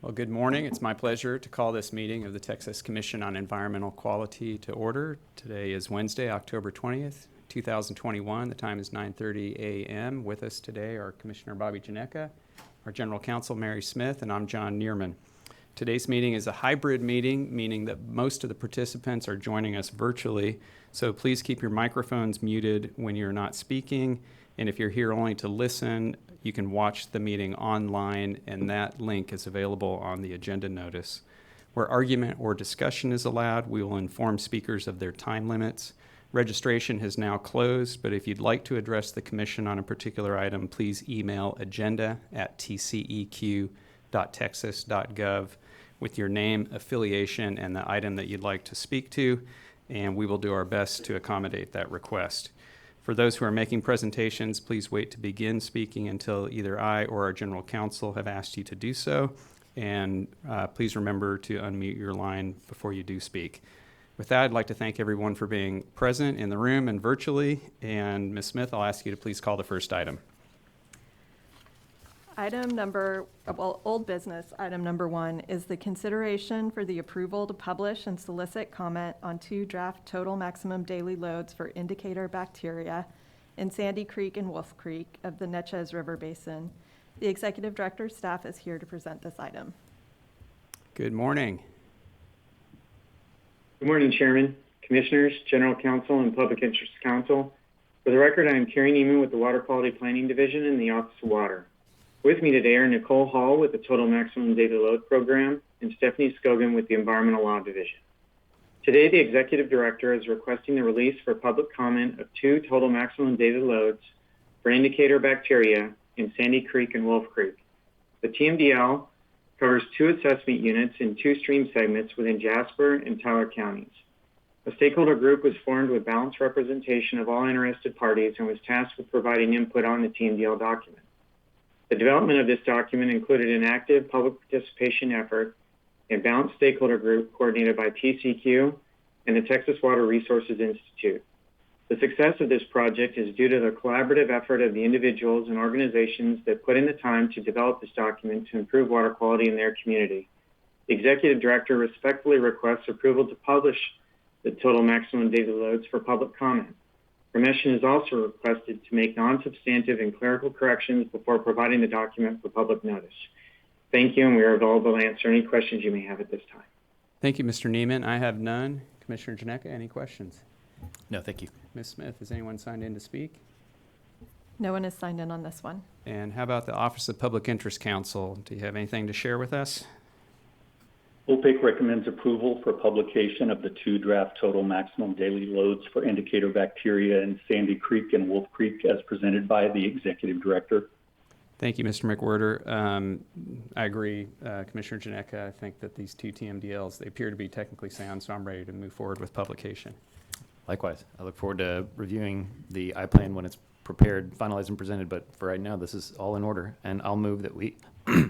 Well, good morning. It's my pleasure to call this meeting of the Texas Commission on Environmental Quality to order. Today is Wednesday, October 20th, 2021. The time is 9:30 a.m. With us today are Commissioner Bobby Janeka, our General Counsel Mary Smith, and I'm John Neerman. Today's meeting is a hybrid meeting, meaning that most of the participants are joining us virtually. So please keep your microphones muted when you're not speaking. And if you're here only to listen, you can watch the meeting online, and that link is available on the agenda notice. Where argument or discussion is allowed, we will inform speakers of their time limits. Registration has now closed, but if you'd like to address the commission on a particular item, please email agenda@tceq.texas.gov with your name, affiliation, and the item that you'd like to speak to, and we will do our best to accommodate that request. For those who are making presentations, please wait to begin speaking until either I or our general counsel have asked you to do so. And please remember to unmute your line before you do speak. With that, I'd like to thank everyone for being present in the room and virtually. And Ms. Smith, I'll ask you to please call the first item. Old business, item number 1 is the consideration for the approval to publish and solicit comment on 2 draft total maximum daily loads for indicator bacteria in Sandy Creek and Wolf Creek of the Neches River Basin. The Executive Director's staff is here to present this item. Good morning. Good morning, Chairman, Commissioners, General Counsel, and Public Interest Counsel. For the record, I am Kerry Neiman with the Water Quality Planning Division in the Office of Water. With me today are Nicole Hall with the Total Maximum Daily Load Program and Stephanie Scogan with the Environmental Law Division. Today, the Executive Director is requesting the release for public comment of 2 total maximum daily loads for indicator bacteria in Sandy Creek and Wolf Creek. The TMDL covers 2 assessment units in 2 stream segments within Jasper and Tyler counties. A stakeholder group was formed with balanced representation of all interested parties and was tasked with providing input on the TMDL document. The development of this document included an active public participation effort and balanced stakeholder group coordinated by TCEQ and the Texas Water Resources Institute. The success of this project is due to the collaborative effort of the individuals and organizations that put in the time to develop this document to improve water quality in their community. The Executive Director respectfully requests approval to publish the total maximum daily loads for public comment. Permission is also requested to make non-substantive and clerical corrections before providing the document for public notice. Thank you, and we are available to answer any questions you may have at this time. Thank you, Mr. Neiman. I have none. Commissioner Janeka, any questions? No, thank you. Ms. Smith, has anyone signed in to speak? No one is signed in on this one. And how about the Office of Public Interest Counsel? Do you have anything to share with us? OPIC recommends approval for publication of the 2 draft total maximum daily loads for indicator bacteria in Sandy Creek and Wolf Creek as presented by the Executive Director. Thank you, Mr. McWhirter. I agree, Commissioner Janeka. I think that these 2 TMDLs, they appear to be technically sound, so I'm ready to move forward with publication. Likewise, I look forward to reviewing the I-plan when it's prepared, finalized, and presented, but for right now, this is all in order, and I'll move that we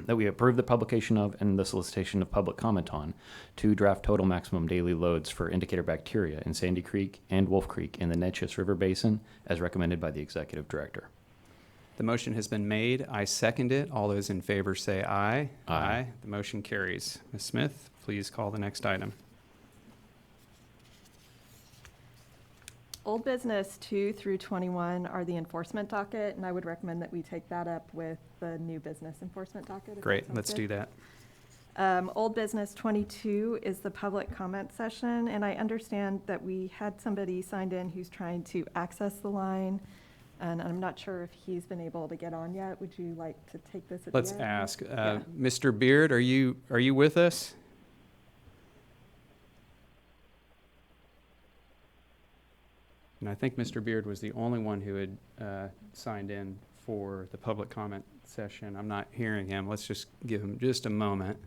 that we approve the publication of and the solicitation of public comment on 2 draft total maximum daily loads for indicator bacteria in Sandy Creek and Wolf Creek in the Neches River Basin as recommended by the Executive Director. The motion has been made. I second it. All those in favor say aye. Aye. The motion carries. Ms. Smith, please call the next item. Old business 2 through 21 are the enforcement docket, and I would recommend that we take that up with the new business enforcement docket. Great, let's do that. Old business 22 is the public comment session, and I understand that we had somebody signed in who's trying to access the line, and I'm not sure if he's been able to get on yet. Would you like to take this at Let's the end? ask. Yeah. Mr. Beard, are you with us? And I think Mr. Beard was the only one who had signed in for the public comment session. I'm not hearing him. Let's just give him just a moment.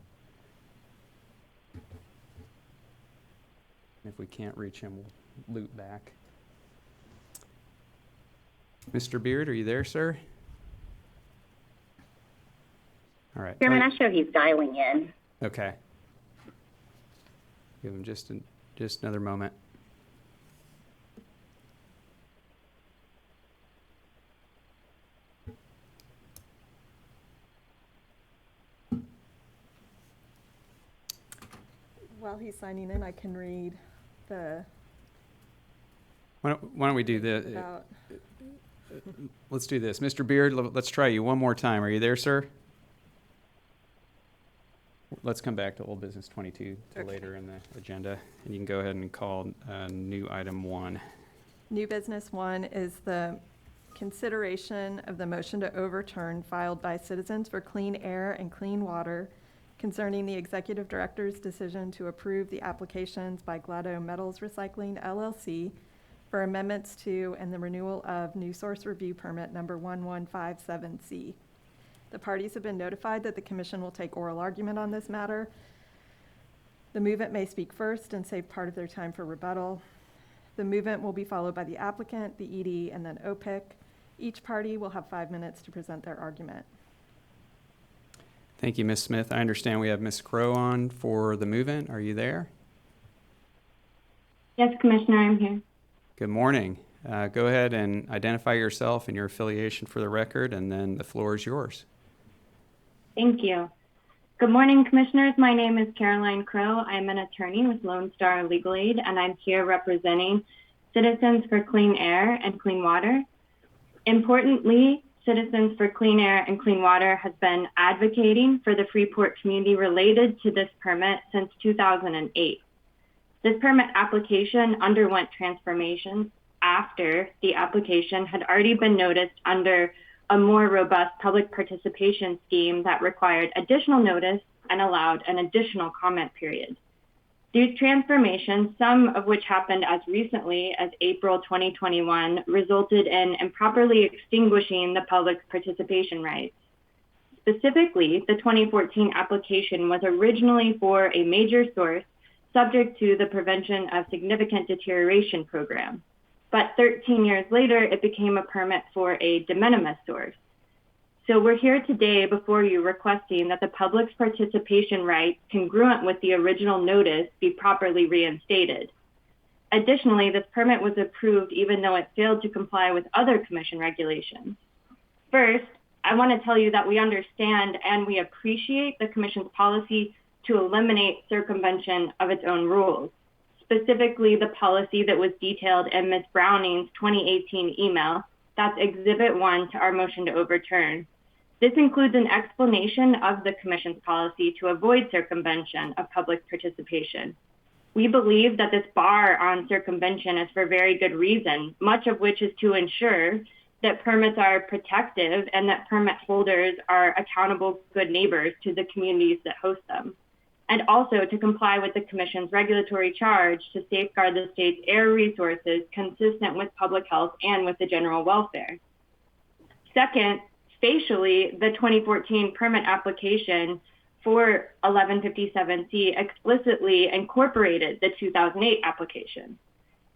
If we can't reach him, we'll loop back. Mr. Beard, are you there, sir? All right. Chairman, I show he's dialing in. Okay. Give him just another moment. While he's signing in, I can read the, Why don't we do this? about, Let's do this. Mr. Beard, let's try you one more time. Are you there, sir? Let's come back to old business 22 to Okay. later in the agenda, and you can go ahead and call new item 1. new business 1 is the consideration of the motion to overturn filed by Citizens for Clean Air and Clean Water concerning the executive director's decision to approve the applications by Glado Metals Recycling LLC for amendments to and the renewal of new source review permit number 1157C. The parties have been notified that the commission will take oral argument on this matter. The movement may speak first and save part of their time for rebuttal. The movement will be followed by the applicant, the ED, and then OPIC. Each party will have 5 minutes to present their argument. Thank you, Ms. Smith. I understand we have Ms. Crow on for the movement. Are you there? Yes, Commissioner, I'm here. Good morning. Go ahead and identify yourself and your affiliation for the record, and then the floor is yours. Thank you. Good morning, Commissioners. My name is Caroline Crow. I'm an attorney with Lone Star Legal Aid, and I'm here representing Citizens for Clean Air and Clean Water. Importantly, Citizens for Clean Air and Clean Water has been advocating for the Freeport community related to this permit since 2008. This permit application underwent transformations after the application had already been noticed under a more robust public participation scheme that required additional notice and allowed an additional comment period. These transformations, some of which happened as recently as April 2021, resulted in improperly extinguishing the public's participation rights. Specifically, the 2014 application was originally for a major source subject to the Prevention of Significant Deterioration program. But 13 years later, it became a permit for a de minimis source. So we're here today before you requesting that the public's participation rights congruent with the original notice be properly reinstated. Additionally, this permit was approved even though it failed to comply with other commission regulations. First, I want to tell you that we understand and we appreciate the commission's policy to eliminate circumvention of its own rules, specifically the policy that was detailed in Ms. Browning's 2018 email. That's Exhibit 1 to our motion to overturn. This includes an explanation of the Commission's policy to avoid circumvention of public participation. We believe that this bar on circumvention is for very good reason, much of which is to ensure that permits are protective and that permit holders are accountable good neighbors to the communities that host them, and also to comply with the Commission's regulatory charge to safeguard the state's air resources consistent with public health and with the general welfare. Second, facially, the 2014 permit application for 1157C explicitly incorporated the 2008 application.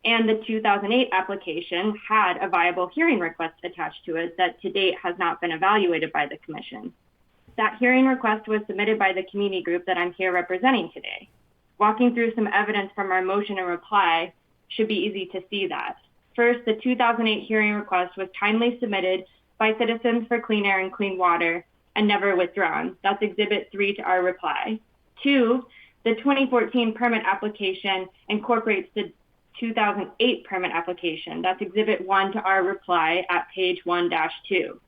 And the 2008 application had a viable hearing request attached to it that to date has not been evaluated by the Commission. That hearing request was submitted by the community group that I'm here representing today. Walking through some evidence from our motion and reply should be easy to see that. First, the 2008 hearing request was timely submitted by Citizens for Clean Air and Clean Water and never withdrawn. That's Exhibit 3 to our reply. 2, the 2014 permit application incorporates the 2008 permit application. That's Exhibit 1 to our reply at page 1-2.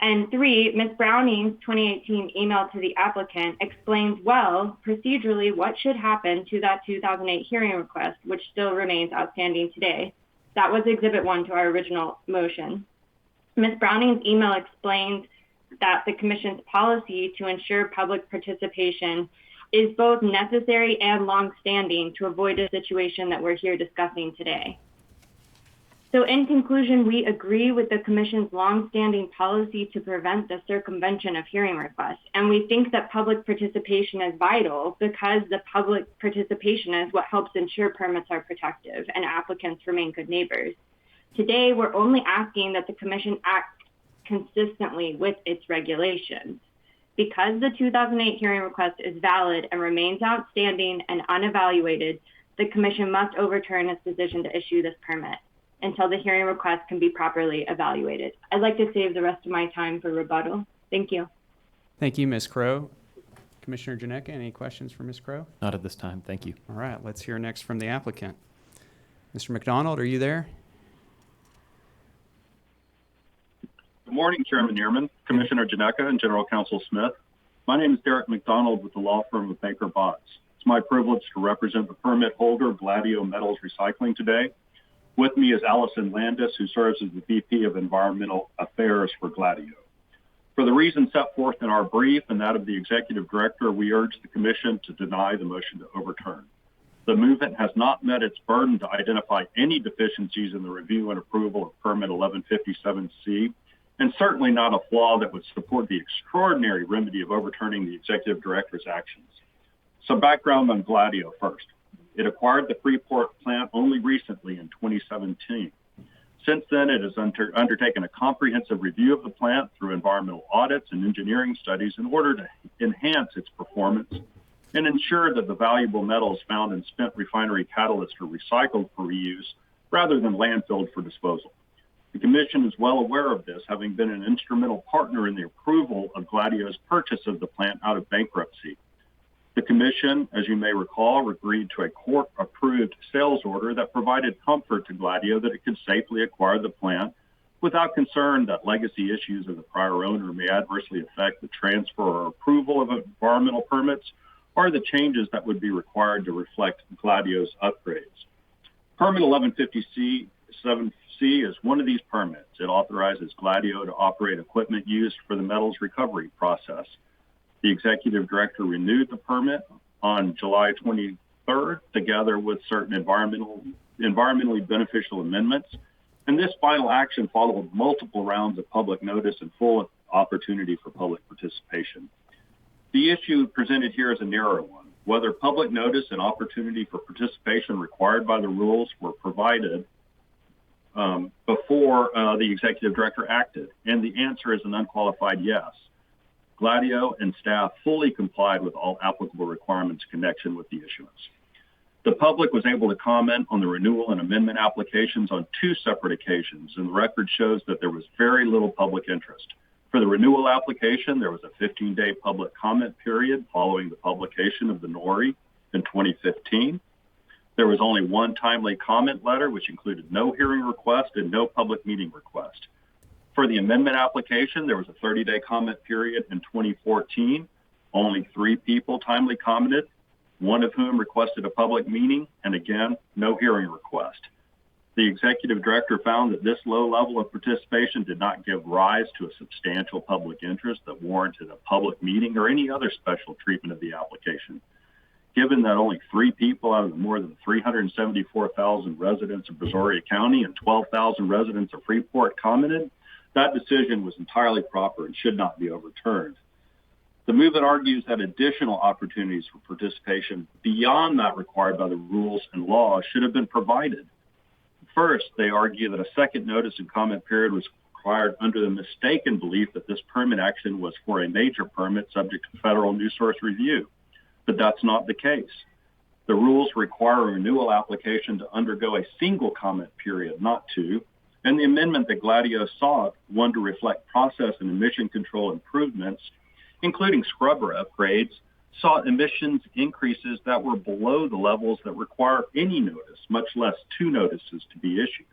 And 3, Ms. Browning's 2018 email to the applicant explains well procedurally what should happen to that 2008 hearing request, which still remains outstanding today. That was Exhibit 1 to our original motion. Ms. Browning's email explains that the Commission's policy to ensure public participation is both necessary and longstanding to avoid a situation that we're here discussing today. So in conclusion, we agree with the Commission's longstanding policy to prevent the circumvention of hearing requests, and we think that public participation is vital because the public participation is what helps ensure permits are protective and applicants remain good neighbors. Today, we're only asking that the Commission act consistently with its regulations. Because the 2008 hearing request is valid and remains outstanding and unevaluated, the Commission must overturn its decision to issue this permit until the hearing request can be properly evaluated. I'd like to save the rest of my time for rebuttal. Thank you. Thank you, Ms. Crow. Commissioner Janetka, any questions for Ms. Crowe? Not at this time. Thank you. All right, let's hear next from the applicant. Mr. McDonald, are you there? Good morning, Chairman Neerman, Commissioner Janetka, and General Counsel Smith. My name is Derek McDonald with the law firm of Baker Botts. It's my privilege to represent the permit holder, Gladio Metals Recycling, today. With me is Allison Landis, who serves as the VP of Environmental Affairs for Gladio. For the reasons set forth in our brief and that of the Executive Director, we urge the Commission to deny the motion to overturn. The movement has not met its burden to identify any deficiencies in the review and approval of Permit 1157C, and certainly not a flaw that would support the extraordinary remedy of overturning the Executive Director's actions. Some background on Gladio first. It acquired the Freeport plant only recently in 2017. Since then, it has undertaken a comprehensive review of the plant through environmental audits and engineering studies in order to enhance its performance and ensure that the valuable metals found in spent refinery catalysts are recycled for reuse rather than landfilled for disposal. The Commission is well aware of this, having been an instrumental partner in the approval of Gladio's purchase of the plant out of bankruptcy. The Commission, as you may recall, agreed to a court-approved sales order that provided comfort to Gladio that it could safely acquire the plant without concern that legacy issues of the prior owner may adversely affect the transfer or approval of environmental permits or the changes that would be required to reflect Gladio's upgrades. Permit 1150C is one of these permits. It authorizes Gladio to operate equipment used for the metals recovery process. The Executive Director renewed the permit on July 23rd, together with certain environmentally beneficial amendments. And this final action followed multiple rounds of public notice and full opportunity for public participation. The issue presented here is a narrow one, whether public notice and opportunity for participation required by the rules were provided before the Executive Director acted. And the answer is an unqualified yes. Gladio and staff fully complied with all applicable requirements in connection with the issuance. The public was able to comment on the renewal and amendment applications on 2 separate occasions, and the record shows that there was very little public interest. For the renewal application, there was a 15-day public comment period following the publication of the NORI in 2015. There was only one timely comment letter, which included no hearing request and no public meeting request. For the amendment application, there was a 30-day comment period in 2014. Only 3 people timely commented, one of whom requested a public meeting, and again, no hearing request. The Executive Director found that this low level of participation did not give rise to a substantial public interest that warranted a public meeting or any other special treatment of the application. Given that only 3 people out of the more than 374,000 residents of Brazoria County and 12,000 residents of Freeport commented, that decision was entirely proper and should not be overturned. The movement argues that additional opportunities for participation beyond that required by the rules and law should have been provided. First, they argue that a second notice and comment period was required under the mistaken belief that this permit action was for a major permit subject to federal new source review. But that's not the case. The rules require a renewal application to undergo a single comment period, not 2. And the amendment that Gladio sought, one to reflect process and emission control improvements, including scrubber upgrades, sought emissions increases that were below the levels that require any notice, much less 2 notices to be issued.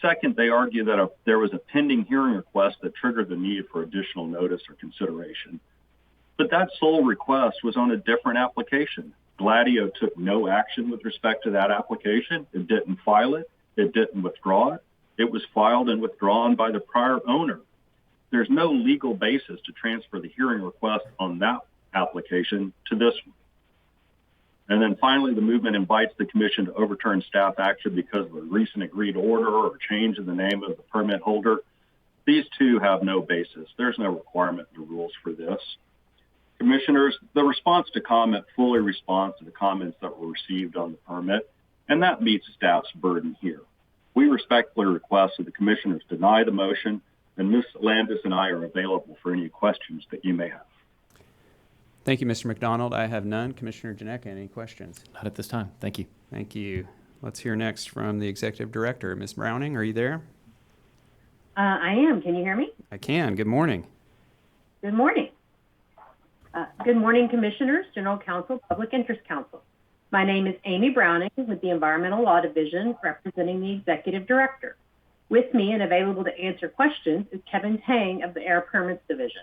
Second, they argue that there was a pending hearing request that triggered the need for additional notice or consideration. But that sole request was on a different application. Gladio took no action with respect to that application. It didn't file it. It didn't withdraw it. It was filed and withdrawn by the prior owner. There's no legal basis to transfer the hearing request on that application to this one. And then finally, the movement invites the Commission to overturn staff action because of a recent agreed order or change in the name of the permit holder. These 2 have no basis. There's no requirement in the rules for this. Commissioners, the response to comment fully responds to the comments that were received on the permit, and that meets staff's burden here. We respectfully request that the Commissioners deny the motion, and Ms. Landis and I are available for any questions that you may have. Thank you, Mr. McDonald. I have none. Commissioner Janetka, any questions? Not at this time. Thank you. Thank you. Let's hear next from the Executive Director. Ms. Browning, are you there? I am. Can you hear me? I can. Good morning. Good morning. Good morning, Commissioners, General Counsel, Public Interest Counsel. My name is Amy Browning with the Environmental Law Division, representing the Executive Director. With me and available to answer questions is Kevin Tang of the Air Permits Division.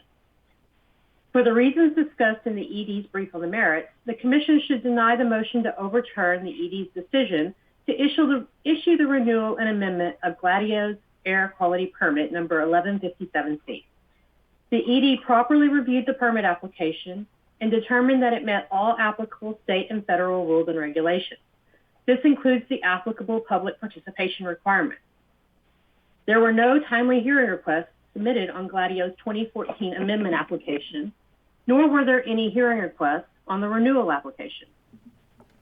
For the reasons discussed in the ED's brief on the merits, the Commission should deny the motion to overturn the ED's decision to issue the renewal and amendment of Gladio's Air Quality Permit number 1157C. The ED properly reviewed the permit application and determined that it met all applicable state and federal rules and regulations. This includes the applicable public participation requirements. There were no timely hearing requests submitted on Gladio's 2014 amendment application, nor were there any hearing requests on the renewal application.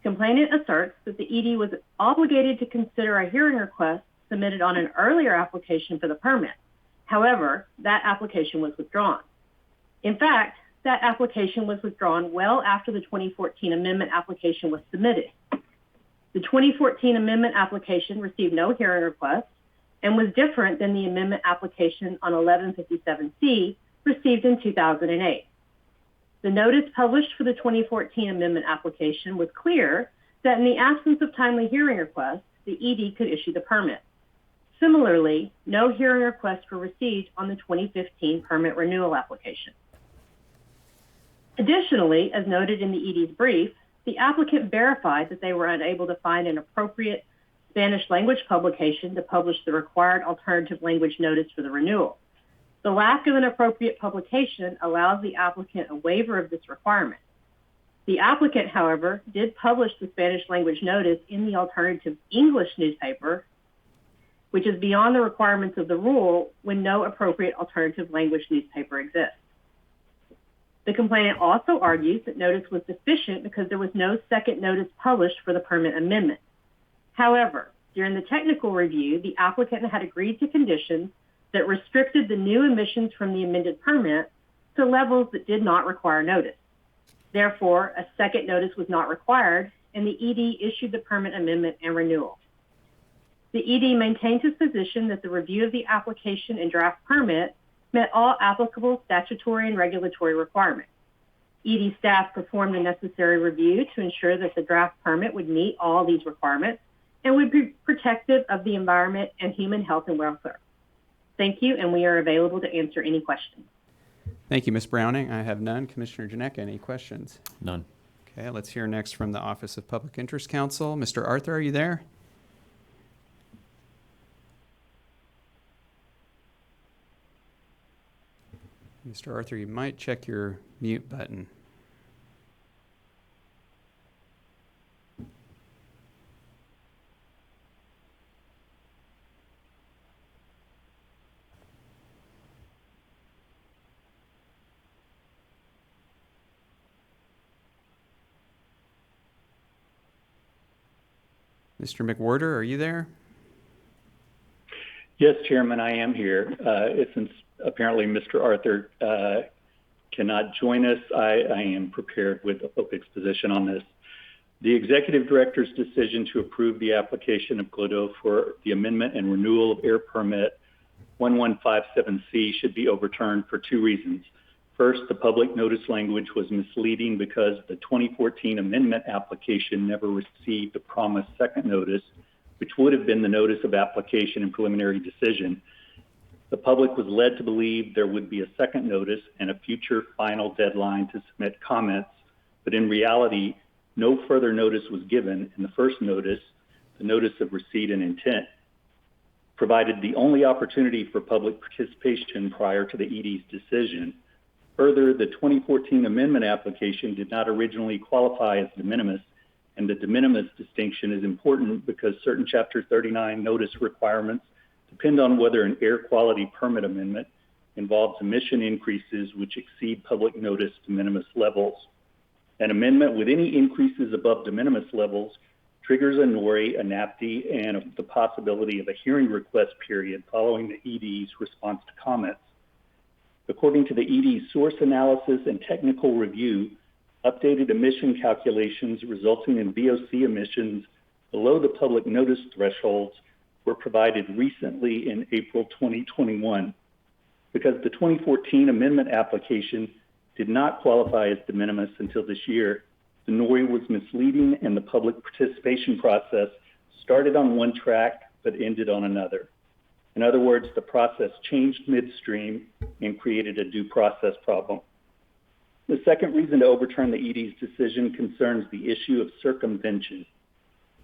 Complainant asserts that the ED was obligated to consider a hearing request submitted on an earlier application for the permit. However, that application was withdrawn. In fact, that application was withdrawn well after the 2014 amendment application was submitted. The 2014 amendment application received no hearing request and was different than the amendment application on 1157C received in 2008. The notice published for the 2014 amendment application was clear that in the absence of timely hearing requests, the ED could issue the permit. Similarly, no hearing requests were received on the 2015 permit renewal application. Additionally, as noted in the ED's brief, the applicant verified that they were unable to find an appropriate Spanish language publication to publish the required alternative language notice for the renewal. The lack of an appropriate publication allows the applicant a waiver of this requirement. The applicant, however, did publish the Spanish language notice in the alternative English newspaper, which is beyond the requirements of the rule when no appropriate alternative language newspaper exists. The complainant also argues that notice was deficient because there was no second notice published for the permit amendment. However, during the technical review, the applicant had agreed to conditions that restricted the new emissions from the amended permit to levels that did not require notice. Therefore, a second notice was not required, and the ED issued the permit amendment and renewal. The ED maintains its position that the review of the application and draft permit met all applicable statutory and regulatory requirements. ED staff performed the necessary review to ensure that the draft permit would meet all these requirements and would be protective of the environment and human health and welfare. Thank you, and we are available to answer any questions. Thank you, Ms. Browning. I have none. Commissioner Janek, any questions? None. Okay, let's hear next from the Office of Public Interest Counsel. Mr. Arthur, are you there? Mr. Arthur, you might check your mute button. Mr. McWhorter, are you there? Yes, Chairman, I am here. Since apparently Mr. Arthur cannot join us, I am prepared with OPIC's position on this. The Executive Director's decision to approve the application of GLODO for the amendment and renewal of Air Permit 1157C should be overturned for two reasons. First, the public notice language was misleading because the 2014 amendment application never received the promised second notice, which would have been the notice of application and preliminary decision. The public was led to believe there would be a second notice and a future final deadline to submit comments, but in reality, no further notice was given, and the first notice, the notice of receipt and intent, provided the only opportunity for public participation prior to the ED's decision. Further, the 2014 amendment application did not originally qualify as de minimis, and the de minimis distinction is important because certain Chapter 39 notice requirements depend on whether an air quality permit amendment involves emission increases which exceed public notice de minimis levels. An amendment with any increases above de minimis levels triggers a NORI, a NAPTI, and the possibility of a hearing request period following the ED's response to comments. According to the ED's source analysis and technical review, updated emission calculations resulting in VOC emissions below the public notice thresholds were provided recently in April 2021. Because the 2014 amendment application did not qualify as de minimis until this year, the NORI was misleading and the public participation process started on one track but ended on another. In other words, the process changed midstream and created a due process problem. The second reason to overturn the ED's decision concerns the issue of circumvention.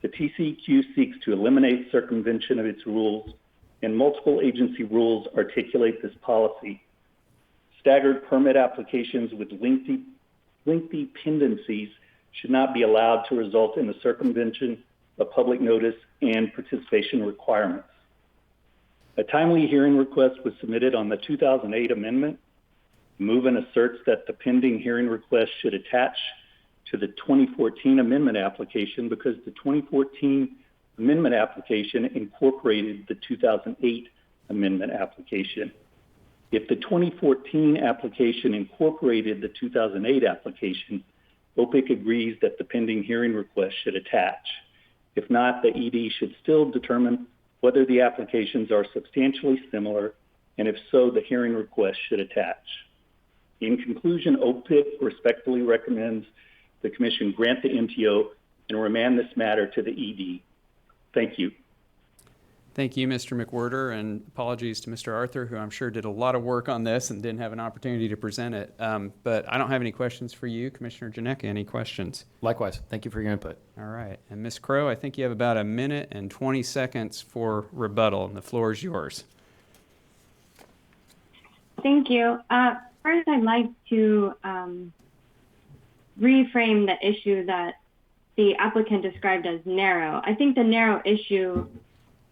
The TCEQ seeks to eliminate circumvention of its rules, and multiple agency rules articulate this policy. Staggered permit applications with lengthy pendencies should not be allowed to result in the circumvention of public notice and participation requirements. A timely hearing request was submitted on the 2008 amendment. The movement asserts that the pending hearing request should attach to the 2014 amendment application because the 2014 amendment application incorporated the 2008 amendment application. If the 2014 application incorporated the 2008 application, OPIC agrees that the pending hearing request should attach. If not, the ED should still determine whether the applications are substantially similar, and if so, the hearing request should attach. In conclusion, OPIC respectfully recommends the Commission grant the MTO and remand this matter to the ED. Thank you. Thank you, Mr. McWhirter, and apologies to Mr. Arthur, who I'm sure did a lot of work on this and didn't have an opportunity to present it. But I don't have any questions for you. Commissioner Janeka, any questions? Likewise. Thank you for your input. All right. And Ms. Crowe, I think you have about 1 minute and 20 seconds for rebuttal, and the floor is yours. Thank you. First, I'd like to reframe the issue that the applicant described as narrow. I think the narrow issue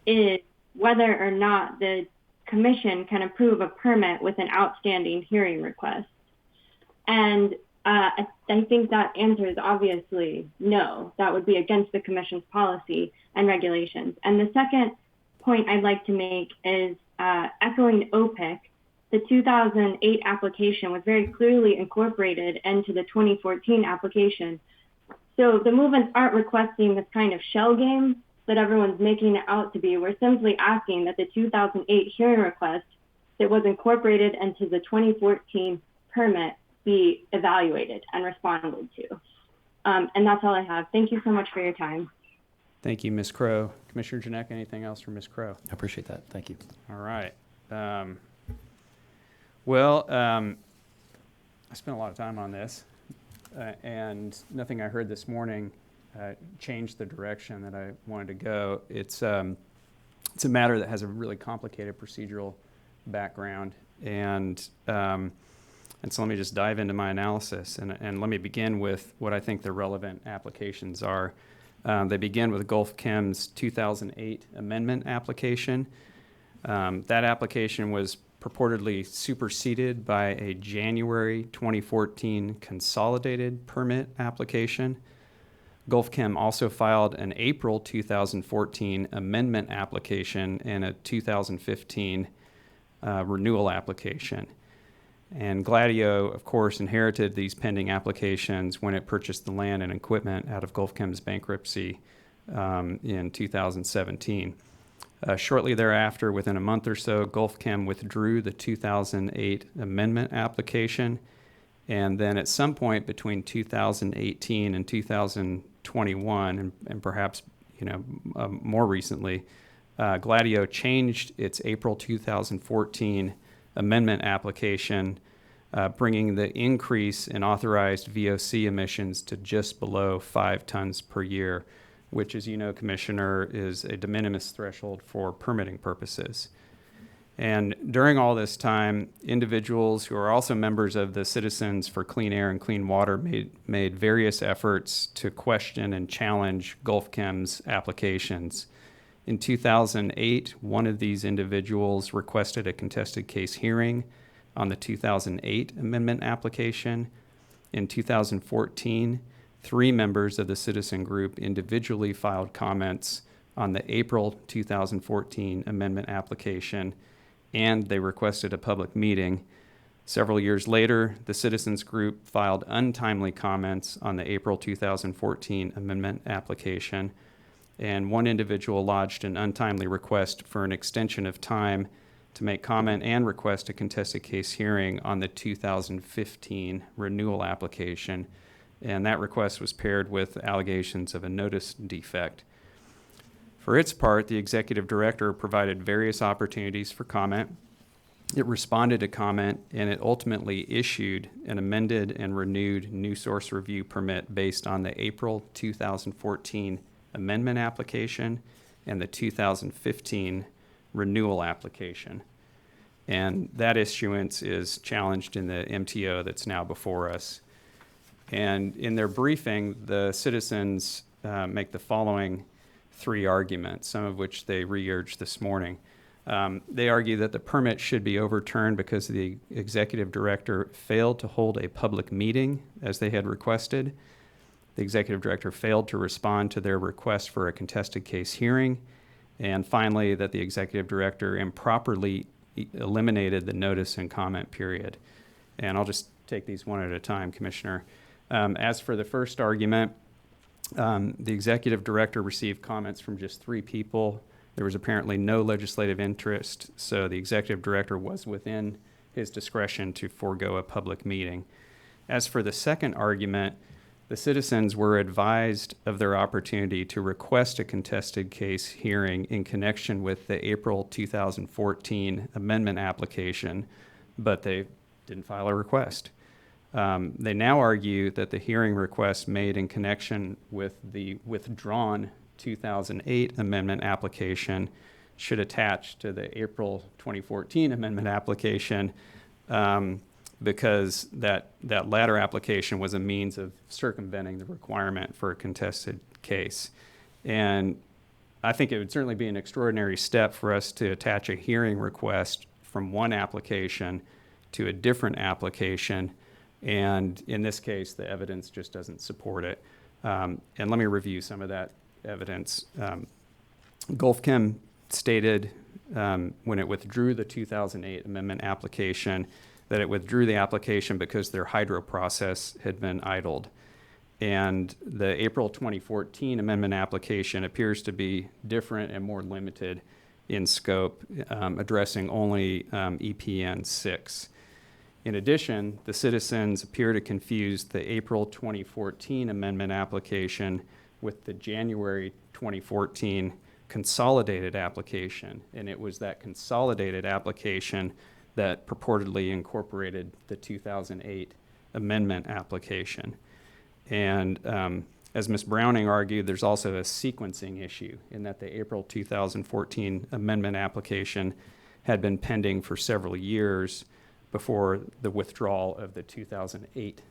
is whether or not the Commission can approve a permit with an outstanding hearing request. And I think that answer is obviously no. That would be against the Commission's policy and regulations. And the second point I'd like to make is echoing OPIC. The 2008 application was very clearly incorporated into the 2014 application. So the movements aren't requesting this kind of shell game that everyone's making it out to be. We're simply asking that the 2008 hearing request that was incorporated into the 2014 permit be evaluated and responded to. And that's all I have. Thank you so much for your time. Thank you, Ms. Crowe. Commissioner Janeka, anything else from Ms. Crowe? I appreciate that. Thank you. All right. I spent a lot of time on this, and nothing I heard this morning changed the direction that I wanted to go. It's a matter that has a really complicated procedural background, and so let me just dive into my analysis, and let me begin with what I think the relevant applications are. They begin with Gulf Chem's 2008 amendment application. That application was purportedly superseded by a January 2014 consolidated permit application. Gulf Chem also filed an April 2014 amendment application and a 2015 renewal application. And Gladio, of course, inherited these pending applications when it purchased the land and equipment out of Gulf Chem's bankruptcy in 2017. Shortly thereafter, within a month or so, Gulf Chem withdrew the 2008 amendment application. And then at some point between 2018 and 2021, and perhaps more recently, Gladio changed its April 2014 amendment application, bringing the increase in authorized VOC emissions to just below 5 tons per year, which, as you know, Commissioner, is a de minimis threshold for permitting purposes. And during all this time, individuals who are also members of the Citizens for Clean Air and Clean Water made various efforts to question and challenge Gulf Chem's applications. In 2008, one of these individuals requested a contested case hearing on the 2008 amendment application. In 2014, 3 members of the citizen group individually filed comments on the April 2014 amendment application, and they requested a public meeting. Several years later, the citizens group filed untimely comments on the April 2014 amendment application, and one individual lodged an untimely request for an extension of time to make comment and request a contested case hearing on the 2015 renewal application, and that request was paired with allegations of a notice defect. For its part, the executive director provided various opportunities for comment. It responded to comment, and it ultimately issued an amended and renewed new source review permit based on the April 2014 amendment application and the 2015 renewal application. And that issuance is challenged in the MTO that's now before us. And in their briefing, the citizens make the following three arguments, some of which they re-urged this morning. They argue that the permit should be overturned because the executive director failed to hold a public meeting as they had requested. The executive director failed to respond to their request for a contested case hearing. And finally, that the executive director improperly eliminated the notice and comment period. And I'll just take these one at a time, Commissioner. As for the first argument, the executive director received comments from just 3 people. There was apparently no legislative interest, so the executive director was within his discretion to forego a public meeting. As for the second argument, the citizens were advised of their opportunity to request a contested case hearing in connection with the April 2014 amendment application, but they didn't file a request. They now argue that the hearing request made in connection with the withdrawn 2008 amendment application should attach to the April 2014 amendment application because that latter application was a means of circumventing the requirement for a contested case. And I think it would certainly be an extraordinary step for us to attach a hearing request from one application to a different application. And in this case, the evidence just doesn't support it. And let me review some of that evidence. Gulfchem stated when it withdrew the 2008 amendment application that it withdrew the application because their hydro process had been idled. And the April 2014 amendment application appears to be different and more limited in scope, addressing only EPN 6. In addition, the citizens appear to confuse the April 2014 amendment application with the January 2014 consolidated application. And it was that consolidated application that purportedly incorporated the 2008 amendment application. And as Ms. Browning argued, there's also a sequencing issue in that the April 2014 amendment application had been pending for several years before the withdrawal of the 2008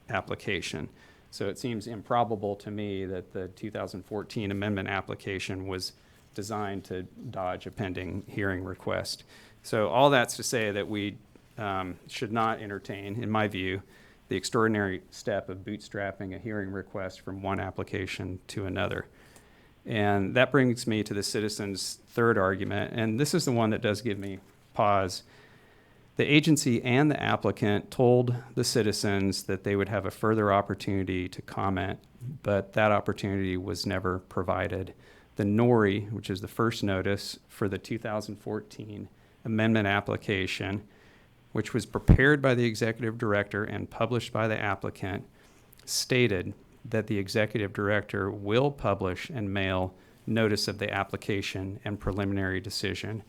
application. So it seems improbable to me that the 2014 amendment application was designed to dodge a pending hearing request. So all that's to say that we should not entertain, in my view, the extraordinary step of bootstrapping a hearing request from one application to another. And that brings me to the citizens' third argument, and this is the one that does give me pause. The agency and the applicant told the citizens that they would have a further opportunity to comment, but that opportunity was never provided. The NORI, which is the first notice for the 2014 amendment application, which was prepared by the executive director and published by the applicant, stated that the executive director will publish and mail notice of the application and preliminary decision,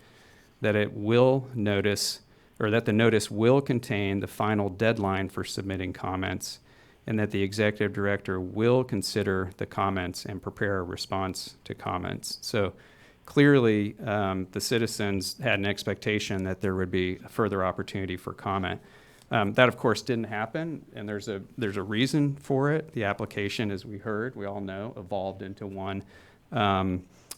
that it will notice, or that the notice will contain the final deadline for submitting comments, and that the executive director will consider the comments and prepare a response to comments. So clearly, the citizens had an expectation that there would be a further opportunity for comment. That, of course, didn't happen, and there's a reason for it. The application, as we heard, we all know, evolved into one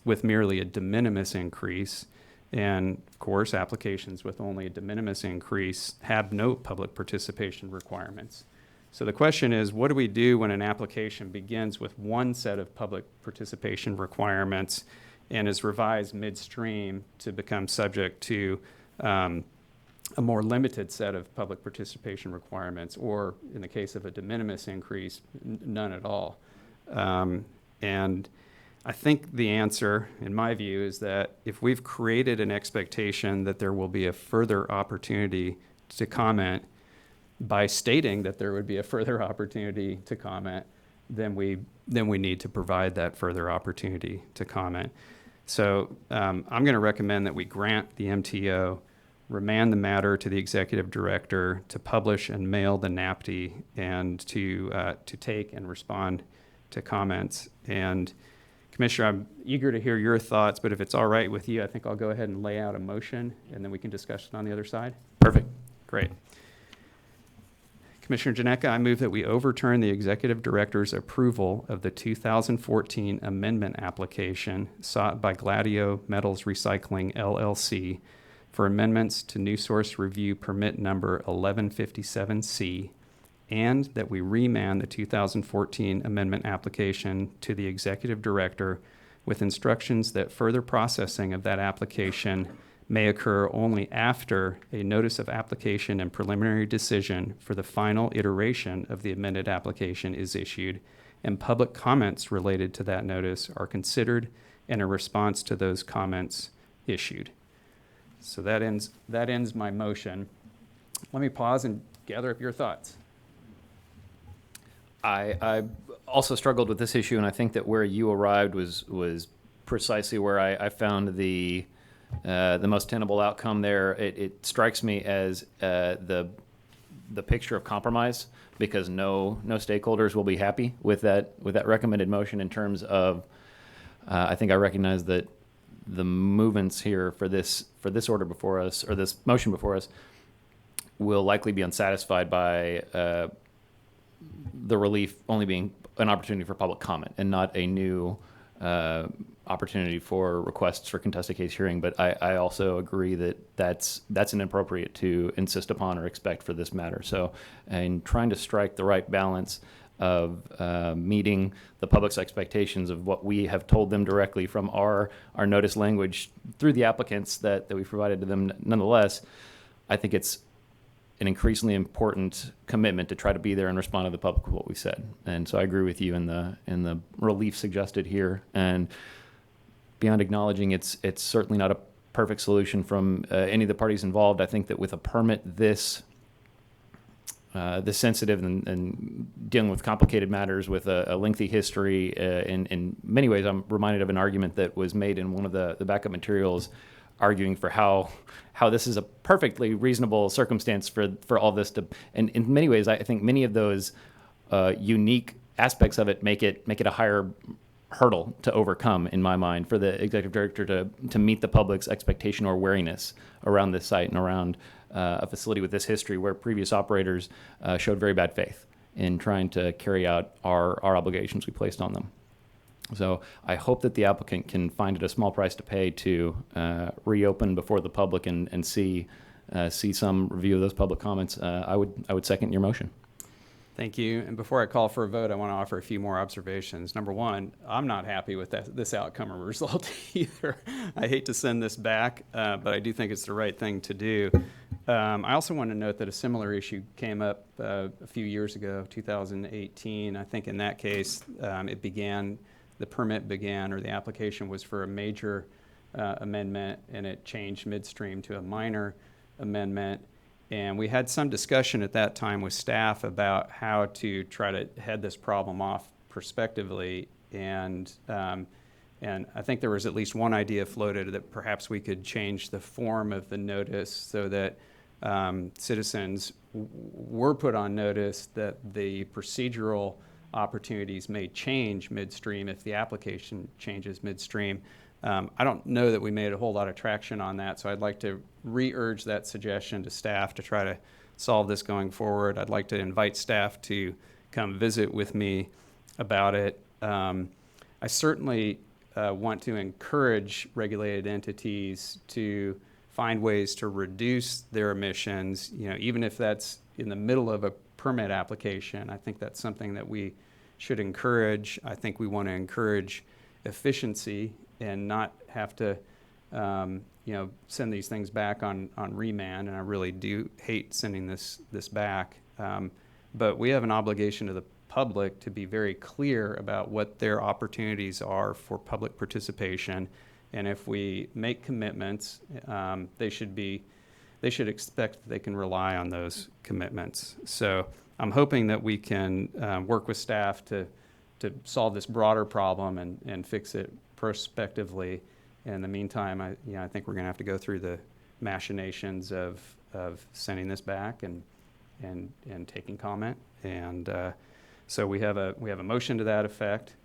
with merely a de minimis increase. And, of course, applications with only a de minimis increase have no public participation requirements. So the question is, what do we do when an application begins with one set of public participation requirements and is revised midstream to become subject to a more limited set of public participation requirements, or in the case of a de minimis increase, none at all? And I think the answer, in my view, is that if we've created an expectation that there will be a further opportunity to comment by stating that there would be a further opportunity to comment, then we need to provide that further opportunity to comment. So I'm going to recommend that we grant the MTO, remand the matter to the executive director to publish and mail the NAPTI and to take and respond to comments. And Commissioner, I'm eager to hear your thoughts, but if it's all right with you, I think I'll go ahead and lay out a motion and then we can discuss it on the other side. Perfect. Great. Commissioner Janeka, I move that we overturn the executive director's approval of the 2014 amendment application sought by Gladio Metals Recycling LLC for amendments to New Source Review Permit Number 1157C, and that we remand the 2014 amendment application to the executive director with instructions that further processing of that application may occur only after a notice of application and preliminary decision for the final iteration of the amended application is issued, and public comments related to that notice are considered and a response to those comments issued. So that ends my motion. Let me pause and gather up your thoughts. I also struggled with this issue, and I think that where you arrived was precisely where I found the most tenable outcome there. It strikes me as the picture of compromise, because no stakeholders will be happy with that recommended motion in terms of I think I recognize that the movements here for this order before us, or this motion before us, will likely be unsatisfied by the relief only being an opportunity for public comment and not a new opportunity for requests for contested case hearing. But I also agree that that's inappropriate to insist upon or expect for this matter. So in trying to strike the right balance of meeting the public's expectations of what we have told them directly from our notice language through the applicants that we provided to them, nonetheless, I think it's an increasingly important commitment to try to be there and respond to the public with what we said. And so I agree with you in the relief suggested here. And beyond acknowledging it's certainly not a perfect solution from any of the parties involved, I think that with a permit this sensitive and dealing with complicated matters with a lengthy history, in many ways I'm reminded of an argument that was made in one of the backup materials, arguing for how this is a perfectly reasonable circumstance for all this to, and in many ways I think many of those unique aspects of it make it a higher hurdle to overcome in my mind for the executive director to meet the public's expectation or wariness around this site and around a facility with this history where previous operators showed very bad faith in trying to carry out our obligations we placed on them. So I hope that the applicant can find it a small price to pay to reopen before the public and see some review of those public comments. I would second your motion. Thank you. And before I call for a vote, I want to offer a few more observations. Number one, I'm not happy with this outcome or result either. I hate to send this back, but I do think it's the right thing to do. I also want to note that a similar issue came up a few years ago, 2018. I think in that case, the permit began, or the application was for a major amendment, and it changed midstream to a minor amendment. And we had some discussion at that time with staff about how to try to head this problem off prospectively. And I think there was at least one idea floated that perhaps we could change the form of the notice so that citizens were put on notice that the procedural opportunities may change midstream if the application changes midstream. I don't know that we made a whole lot of traction on that, so I'd like to re-urge that suggestion to staff to try to solve this going forward. I'd like to invite staff to come visit with me about it. I certainly want to encourage regulated entities to find ways to reduce their emissions, even if that's in the middle of a permit application. I think that's something that we should encourage. I think we want to encourage efficiency and not have to, send these things back on remand. And I really do hate sending this back. But we have an obligation to the public to be very clear about what their opportunities are for public participation. And if we make commitments, they should expect that they can rely on those commitments. So I'm hoping that we can work with staff to solve this broader problem and fix it prospectively. In the meantime, I think we're going to have to go through the machinations of sending this back and taking comment. And so we have a motion to that effect.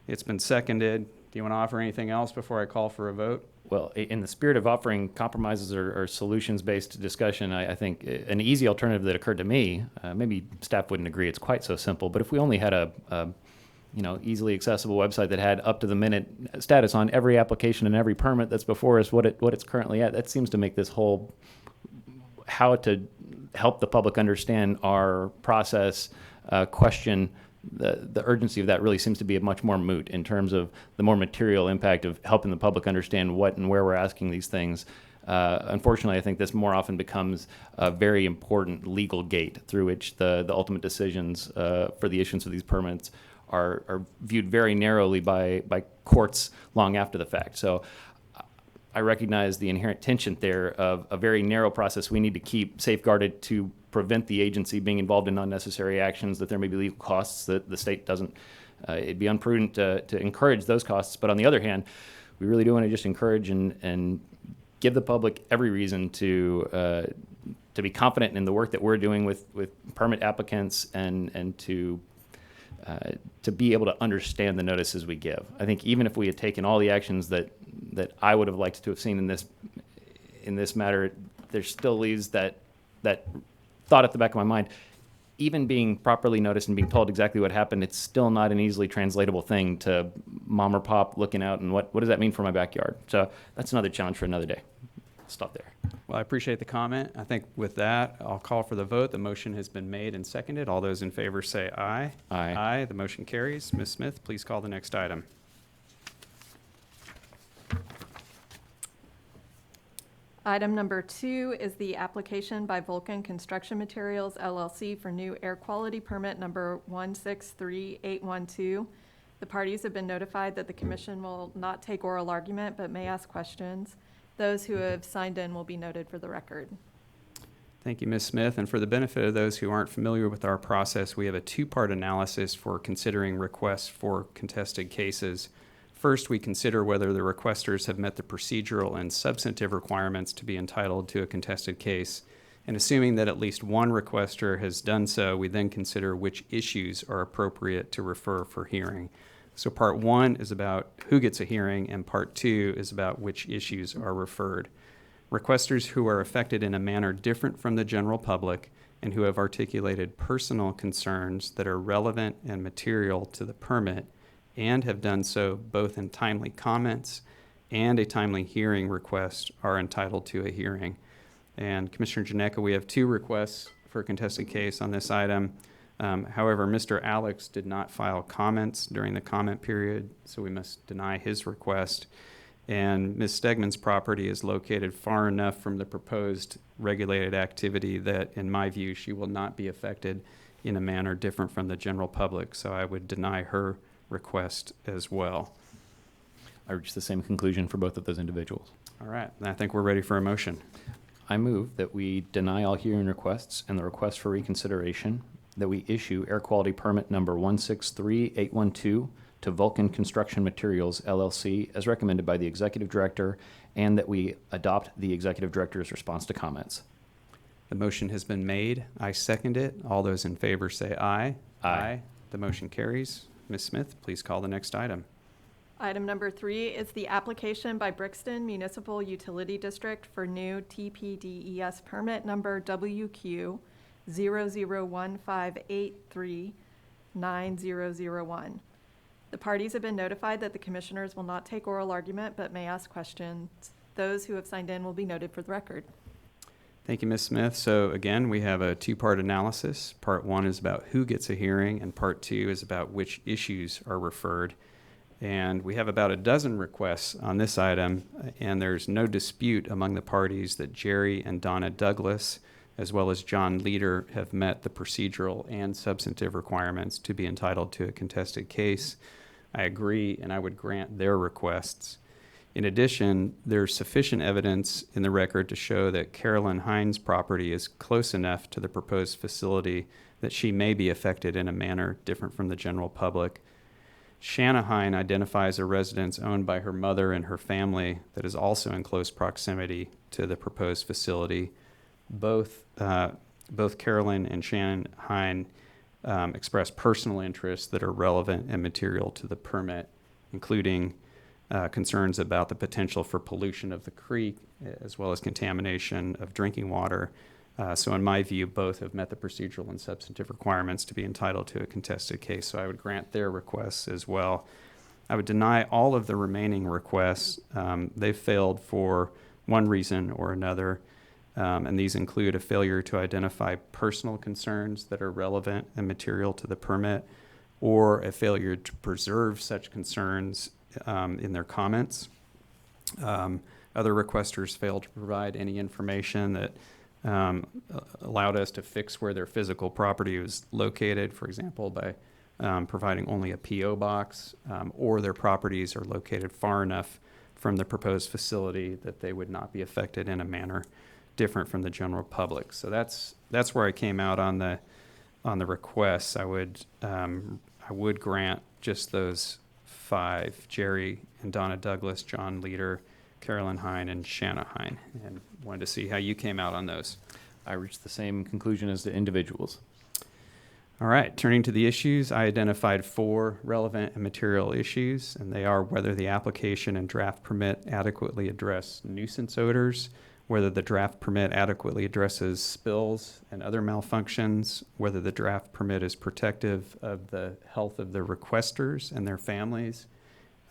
It's been seconded. Do you want to offer anything else before I call for a vote? Well, in the spirit of offering compromises or solutions-based discussion, I think an easy alternative that occurred to me, maybe staff wouldn't agree it's quite so simple, but if we only had a easily accessible website that had up-to-the-minute status on every application and every permit that's before us, what it's currently at, that seems to make this whole how to help the public understand our process question. The urgency of that really seems to be a much more moot in terms of the more material impact of helping the public understand what and where we're asking these things. Unfortunately, I think this more often becomes a very important legal gate through which the ultimate decisions for the issuance of these permits are viewed very narrowly by courts long after the fact. So I recognize the inherent tension there of a very narrow process we need to keep safeguarded to prevent the agency being involved in unnecessary actions, that there may be legal costs that the state doesn't. It'd be unprudent to encourage those costs. But on the other hand, we really do want to just encourage and give the public every reason to be confident in the work that we're doing with permit applicants and to be able to understand the notices we give. I think even if we had taken all the actions that I would have liked to have seen in this matter, there still leaves that thought at the back of my mind. Even being properly noticed and being told exactly what happened, it's still not an easily translatable thing to mom or pop looking out and what does that mean for my backyard? So that's another challenge for another day. I'll stop there. Well, I appreciate the comment. I think with that, I'll call for the vote. The motion has been made and seconded. All those in favor say aye. Aye. Aye. The motion carries. Ms. Smith, please call the next item. Item number 2 is the application by Vulcan Construction Materials, LLC for new air quality permit number 163812. The parties have been notified that the commission will not take oral argument but may ask questions. Those who have signed in will be noted for the record. Thank you, Ms. Smith. And for the benefit of those who aren't familiar with our process, we have a two-part analysis for considering requests for contested cases. First, we consider whether the requesters have met the procedural and substantive requirements to be entitled to a contested case. And assuming that at least one requester has done so, we then consider which issues are appropriate to refer for hearing. So part 1 is about who gets a hearing, and part 2 is about which issues are referred. Requesters who are affected in a manner different from the general public and who have articulated personal concerns that are relevant and material to the permit and have done so both in timely comments and a timely hearing request are entitled to a hearing. And Commissioner Janeka, we have 2 requests for a contested case on this item. However, Mr. Alex did not file comments during the comment period, so we must deny his request. And Ms. Stegman's property is located far enough from the proposed regulated activity that, in my view, she will not be affected in a manner different from the general public. So I would deny her request as well. I reached the same conclusion for both of those individuals. All right, and I think we're ready for a motion. I move that we deny all hearing requests and the request for reconsideration, that we issue air quality permit number 163812 to Vulcan Construction Materials, LLC, as recommended by the Executive Director, and that we adopt the Executive Director's response to comments. The motion has been made. I second it. All those in favor say aye. Aye. The motion carries. Ms. Smith, please call the next item. Item number 3 is the application by Brixton Municipal Utility District for new TPDES permit number WQ 0015839001. The parties have been notified that the commissioners will not take oral argument but may ask questions. Those who have signed in will be noted for the record. Thank you, Ms. Smith. So again, we have a 2-part analysis. Part 1 is about who gets a hearing, and part 2 is about which issues are referred. And we have about a dozen requests on this item, and there's no dispute among the parties that Jerry and Donna Douglas as well as John Leader, have met the procedural and substantive requirements to be entitled to a contested case. I agree, and I would grant their requests. In addition, there's sufficient evidence in the record to show that Carolyn Hines' property is close enough to the proposed facility that she may be affected in a manner different from the general public. Shanna Hine identifies a residence owned by her mother and her family that is also in close proximity to the proposed facility. Both Carolyn and Shannon Hine express personal interests that are relevant and material to the permit, including concerns about the potential for pollution of the creek, as well as contamination of drinking water. So in my view, both have met the procedural and substantive requirements to be entitled to a contested case, so I would grant their requests as well. I would deny all of the remaining requests. They've failed for one reason or another, and these include a failure to identify personal concerns that are relevant and material to the permit, or a failure to preserve such concerns in their comments. Other requesters failed to provide any information that allowed us to fix where their physical property was located, for example, by providing only a P.O. box, or their properties are located far enough from the proposed facility that they would not be affected in a manner different from the general public. So that's where I came out on the requests. I would grant just those 5: Jerry and Donna Douglas, John Leader, Carolyn Hine, and Shanna Hine, and wanted to see how you came out on those. I reached the same conclusion as the individuals. All right, turning to the issues, I identified 4 relevant and material issues, and they are whether the application and draft permit adequately address nuisance odors, whether the draft permit adequately addresses spills and other malfunctions, whether the draft permit is protective of the health of the requesters and their families,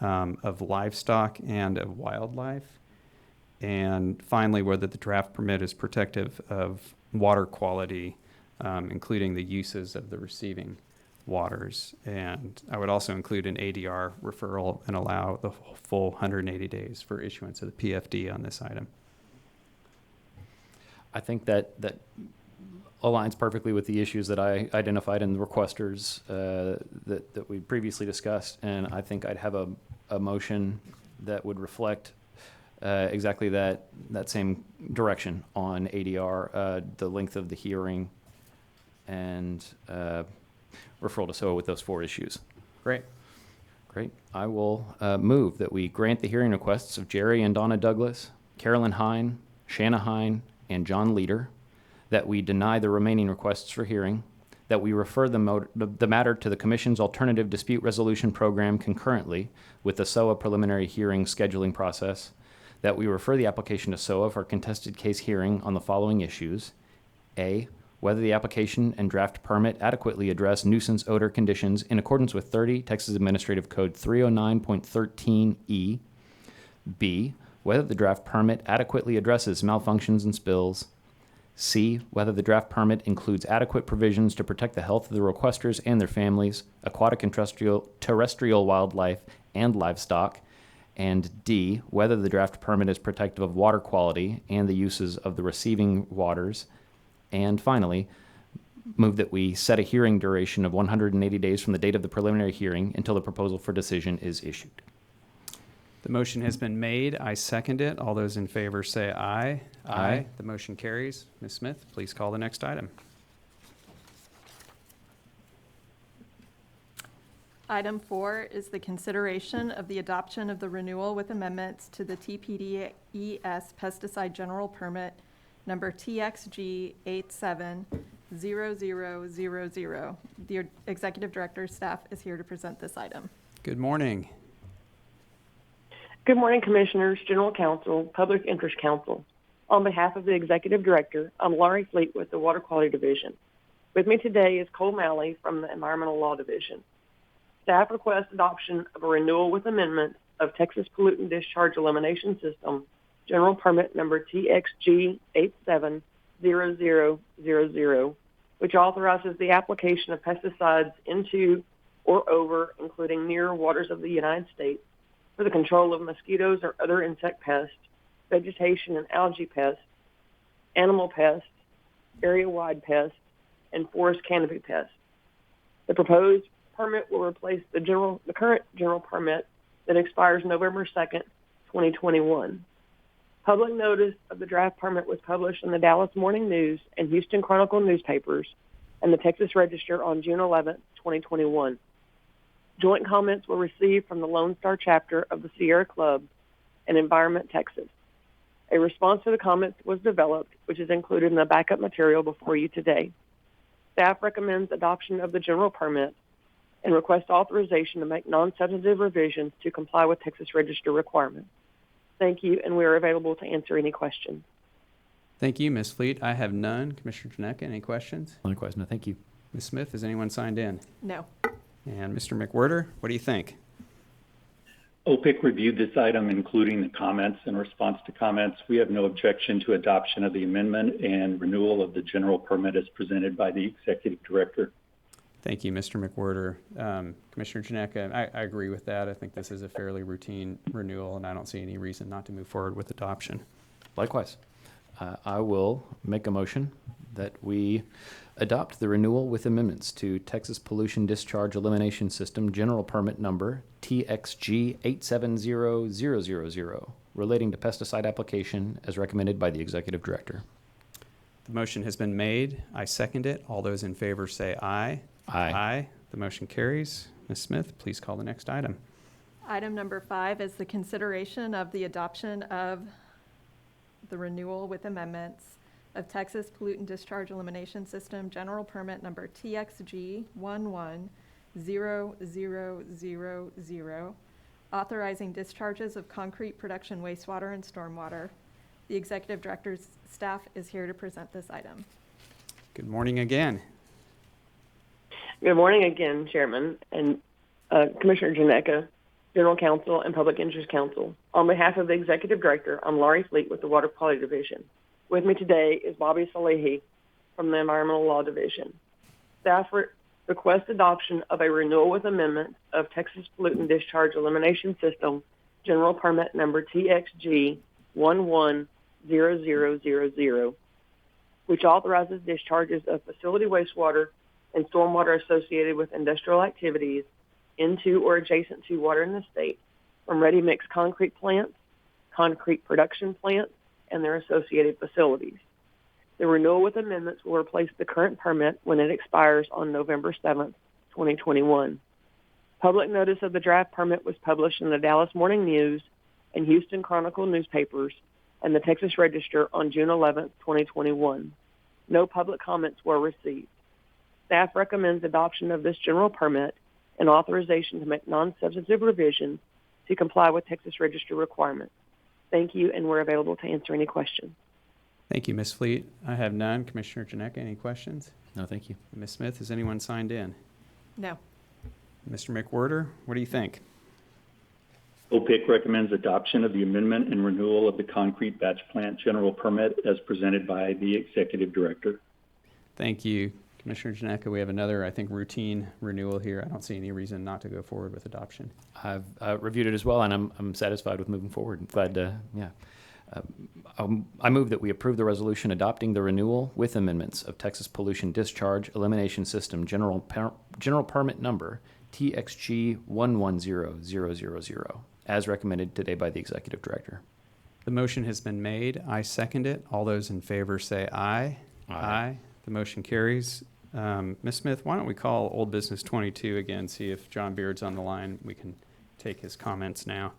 of livestock and of wildlife, and finally, whether the draft permit is protective of water quality, including the uses of the receiving waters. And I would also include an ADR referral and allow the full 180 days for issuance of the PFD on this item. I think that aligns perfectly with the issues that I identified in the requesters that we previously discussed, and I think I'd have a motion that would reflect exactly that same direction on ADR, the length of the hearing, and referral to SOA with those 4 issues. Great. Great. I will move that we grant the hearing requests of Jerry and Donna Douglas, Carolyn Hine, Shanna Hine, and John Leader, that we deny the remaining requests for hearing, that we refer the matter to the Commission's Alternative Dispute Resolution Program concurrently with the SOA preliminary hearing scheduling process, that we refer the application to SOA for contested case hearing on the following issues: A, whether the application and draft permit adequately address nuisance odor conditions in accordance with 30 Texas Administrative Code 309.13E. B, whether the draft permit adequately addresses malfunctions and spills. C, whether the draft permit includes adequate provisions to protect the health of the requesters and their families, aquatic and terrestrial wildlife, and livestock. And D, whether the draft permit is protective of water quality and the uses of the receiving waters. And finally, move that we set a hearing duration of 180 days from the date of the preliminary hearing until the proposal for decision is issued. The motion has been made. I second it. All those in favor say aye. Aye. The motion carries. Ms. Smith, please call the next item. Item 4 is the consideration of the adoption of the renewal with amendments to the TPDES pesticide general permit number TXG 870000. The executive director's staff is here to present this item. Good morning. Good morning, Commissioners, General Counsel, Public Interest Counsel. On behalf of the Executive Director, I'm Laurie Fleet with the Water Quality Division. With me today is Cole Malley from the Environmental Law Division. Staff requests adoption of a renewal with amendment of Texas Pollutant Discharge Elimination System, General Permit number TXG 870000, which authorizes the application of pesticides into or over, including near waters of the United States, for the control of mosquitoes or other insect pests, vegetation and algae pests, animal pests, area-wide pest, and forest canopy pest. The proposed permit will replace the current general permit that expires November 2nd, 2021. Public notice of the draft permit was published in the Dallas Morning News and Houston Chronicle newspapers and the Texas Register on June 11, 2021. Joint comments were received from the Lone Star chapter of the Sierra Club and Environment Texas. A response to the comments was developed, which is included in the backup material before you today. Staff recommends adoption of the general permit and requests authorization to make non-substantive revisions to comply with Texas Register requirements. Thank you, and we are available to answer any questions. Thank you, Ms. Fleet. I have none. Commissioner Janeka, any questions? Likewise, no, thank you. Ms. Smith, has anyone signed in? No. And Mr. McWhirter, what do you think? OPIC reviewed this item, including the comments. In response to comments, we have no objection to adoption of the amendment and renewal of the general permit as presented by the Executive Director. Thank you, Mr. McWhirter. Commissioner Janeka, I agree with that. I think this is a fairly routine renewal, and I don't see any reason not to move forward with adoption. Likewise, I will make a motion that we adopt the renewal with amendments to Texas Pollution Discharge Elimination System General Permit Number TXG 870000 relating to pesticide application as recommended by the Executive Director. The motion has been made. I second it. All those in favor say aye. Aye. Aye. The motion carries. Ms. Smith, please call the next item. Item number 5 is the consideration of the adoption of the renewal with amendments of Texas Pollutant Discharge Elimination System General Permit Number TXG 110000, authorizing discharges of concrete production wastewater and stormwater. The Executive Director's staff is here to present this item. Good morning again. Good morning again, Chairman and Commissioner Janeka, General Counsel, and Public Interest Counsel. On behalf of the Executive Director, I'm Laurie Fleet with the Water Quality Division. With me today is Bobby Salehi from the Environmental Law Division. Staff request adoption of a renewal with amendment of Texas Pollutant Discharge Elimination System General Permit Number TXG 110000, which authorizes discharges of facility wastewater and stormwater associated with industrial activities into or adjacent to water in the state from ready-mix concrete plants, concrete production plants, and their associated facilities. The renewal with amendments will replace the current permit when it expires on November 7th, 2021. Public notice of the draft permit was published in the Dallas Morning News and Houston Chronicle newspapers and the Texas Register on June 11th, 2021. No public comments were received. Staff recommends adoption of this general permit and authorization to make non-substantive revisions to comply with Texas Register requirements. Thank you, and we're available to answer any questions. Thank you, Ms. Fleet. I have none. Commissioner Janeka, any questions? No, thank you. Ms. Smith, has anyone signed in? No. Mr. McWhirter, what do you think? OPIC recommends adoption of the amendment and renewal of the concrete batch plant general permit as presented by the Executive Director. Thank you, Commissioner Janeka. We have another, I think, routine renewal here. I don't see any reason not to go forward with adoption. I've reviewed it as well, and I'm satisfied with moving forward. I'm glad to, I move that we approve the resolution adopting the renewal with amendments of Texas Pollution Discharge Elimination System General Permit Number TXG 110000 as recommended today by the Executive Director. The motion has been made. I second it. All those in favor say aye. Aye. The motion carries. Ms. Smith, why don't we call old business 22 again, see if John Beard's on the line. We can take his comments now.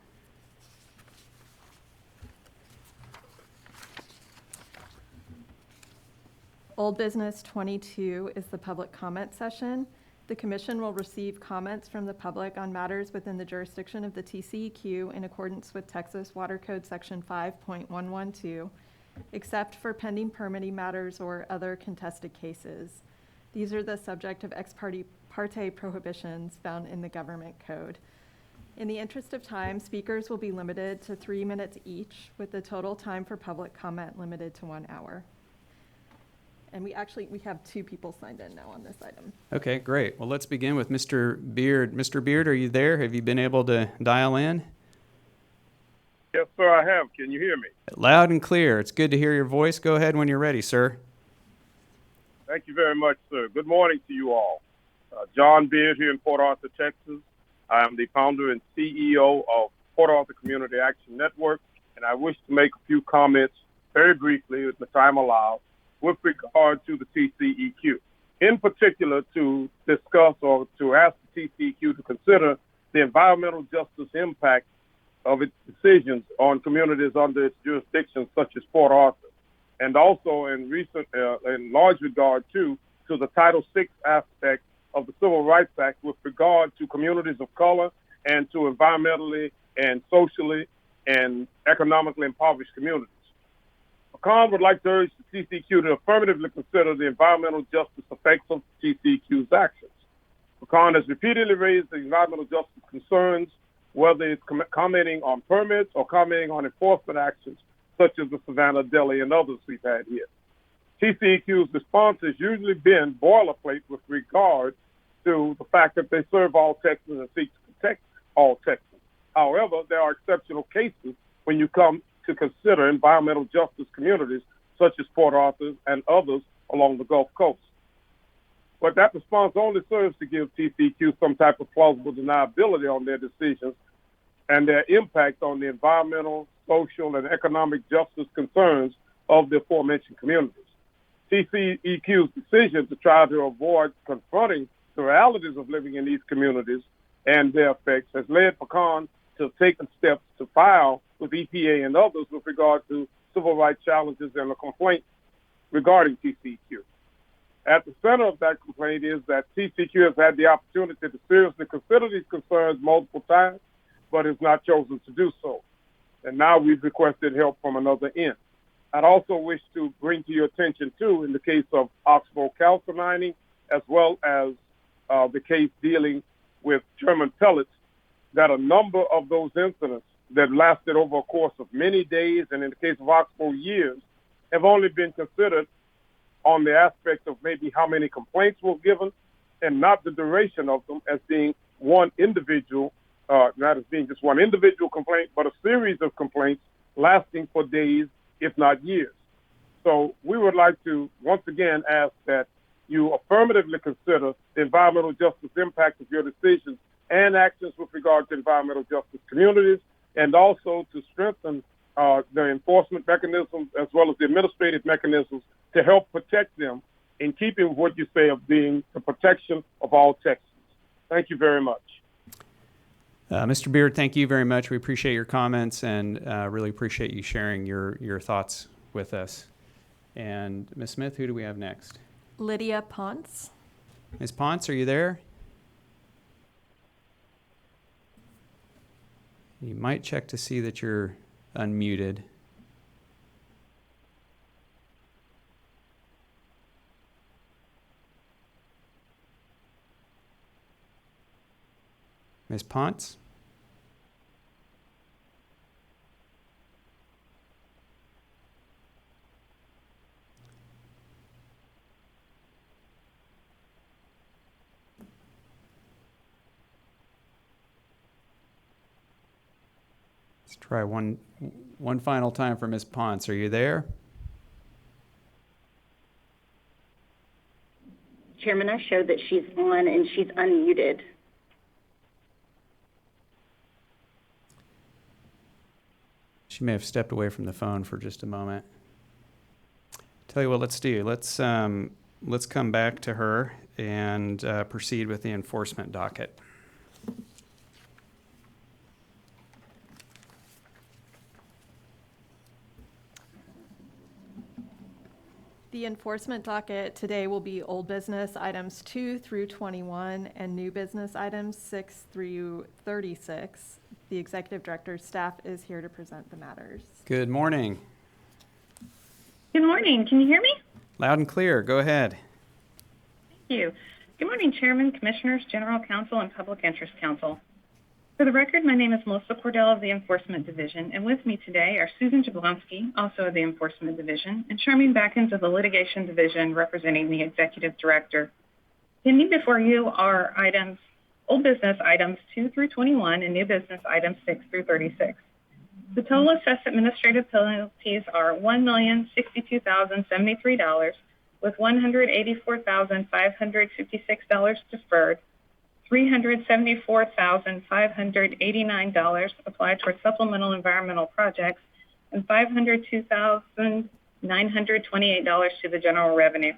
Old business 22 is the public comment session. The commission will receive comments from the public on matters within the jurisdiction of the TCEQ in accordance with Texas Water Code Section 5.112, except for pending permitting matters or other contested cases. These are the subject of ex parte prohibitions found in the government code. In the interest of time, speakers will be limited to 3 minutes each, with the total time for public comment limited to 1 hour. And we have 2 people signed in now on this item. Okay, great. Well, let's begin with Mr. Beard. Mr. Beard, are you there? Have you been able to dial in? Yes, sir, I have. Can you hear me? Loud and clear. It's good to hear your voice. Go ahead when you're ready, sir. Thank you very much, sir. Good morning to you all. John Beard here in Port Arthur, Texas. I am the founder and CEO of Port Arthur Community Action Network, and I wish to make a few comments very briefly, as the time allows, with regard to the TCEQ. In particular, to discuss or to ask the TCEQ to consider the environmental justice impact of its decisions on communities under its jurisdiction, such as Port Arthur, and also in large regard to the Title VI aspect of the Civil Rights Act with regard to communities of color and to environmentally and socially and economically impoverished communities. Pecan would like to urge the TCEQ to affirmatively consider the environmental justice effects of TCEQ's actions. Pecan has repeatedly raised the environmental justice concerns, whether it's commenting on permits or commenting on enforcement actions, such as the Savannah Deli and others we've had here. TCEQ's response has usually been boilerplate with regard to the fact that they serve all Texans and seek to protect all Texans. However, there are exceptional cases when you come to consider environmental justice communities, such as Port Arthur and others along the Gulf Coast. But that response only serves to give TCEQ some type of plausible deniability on their decisions and their impact on the environmental, social, and economic justice concerns of the aforementioned communities. TCEQ's decision to try to avoid confronting the realities of living in these communities and their effects has led Pecan to take steps to file with EPA and others with regard to civil rights challenges and a complaint regarding TCEQ. At the center of that complaint is that TCEQ has had the opportunity to seriously consider these concerns multiple times, but has not chosen to do so. And now we've requested help from another end. I'd also wish to bring to your attention, too, in the case of Oxbow calcining, as well as the case dealing with German pellets, that a number of those incidents that lasted over a course of many days, and in the case of Oxbow, years, have only been considered on the aspect of maybe how many complaints were given, and not the duration of them as being one individual, not as being just one individual complaint, but a series of complaints lasting for days, if not years. So we would like to once again ask that you affirmatively consider the environmental justice impact of your decisions and actions with regard to environmental justice communities, and also to strengthen the enforcement mechanisms as well as the administrative mechanisms to help protect them in keeping with what you say of being the protection of all Texans. Thank you very much. Mr. Beard, thank you very much. We appreciate your comments and really appreciate you sharing your thoughts with us. And Ms. Smith, who do we have next? Lydia Ponce. Ms. Ponce, are you there? You might check to see that you're unmuted. Ms. Ponce? Let's try one final time for Ms. Ponce. Are you there? Chairman, I showed that she's on and she's unmuted. She may have stepped away from the phone for just a moment. Tell you what, let's do. Let's come back to her and proceed with the enforcement docket. The enforcement docket today will be old business items 2 through 21 and new business items 6 through 36. The executive director's staff is here to present the matters. Good morning. Good morning. Can you hear me? Loud and clear. Go ahead. Thank you. Good morning, Chairman, Commissioners, General Counsel, and Public Interest Counsel. For the record, my name is Melissa Cordell of the Enforcement Division, and with me today are Susan Jablonski, also of the Enforcement Division, and Charmaine Backens of the Litigation Division, representing the Executive Director. Pending before you are old business items 2 through 21 and new business items 6 through 36. The total assessed administrative penalties are $1,062,073, with $184,556 deferred, $374,589 applied towards supplemental environmental projects, and $502,928 to the general revenue.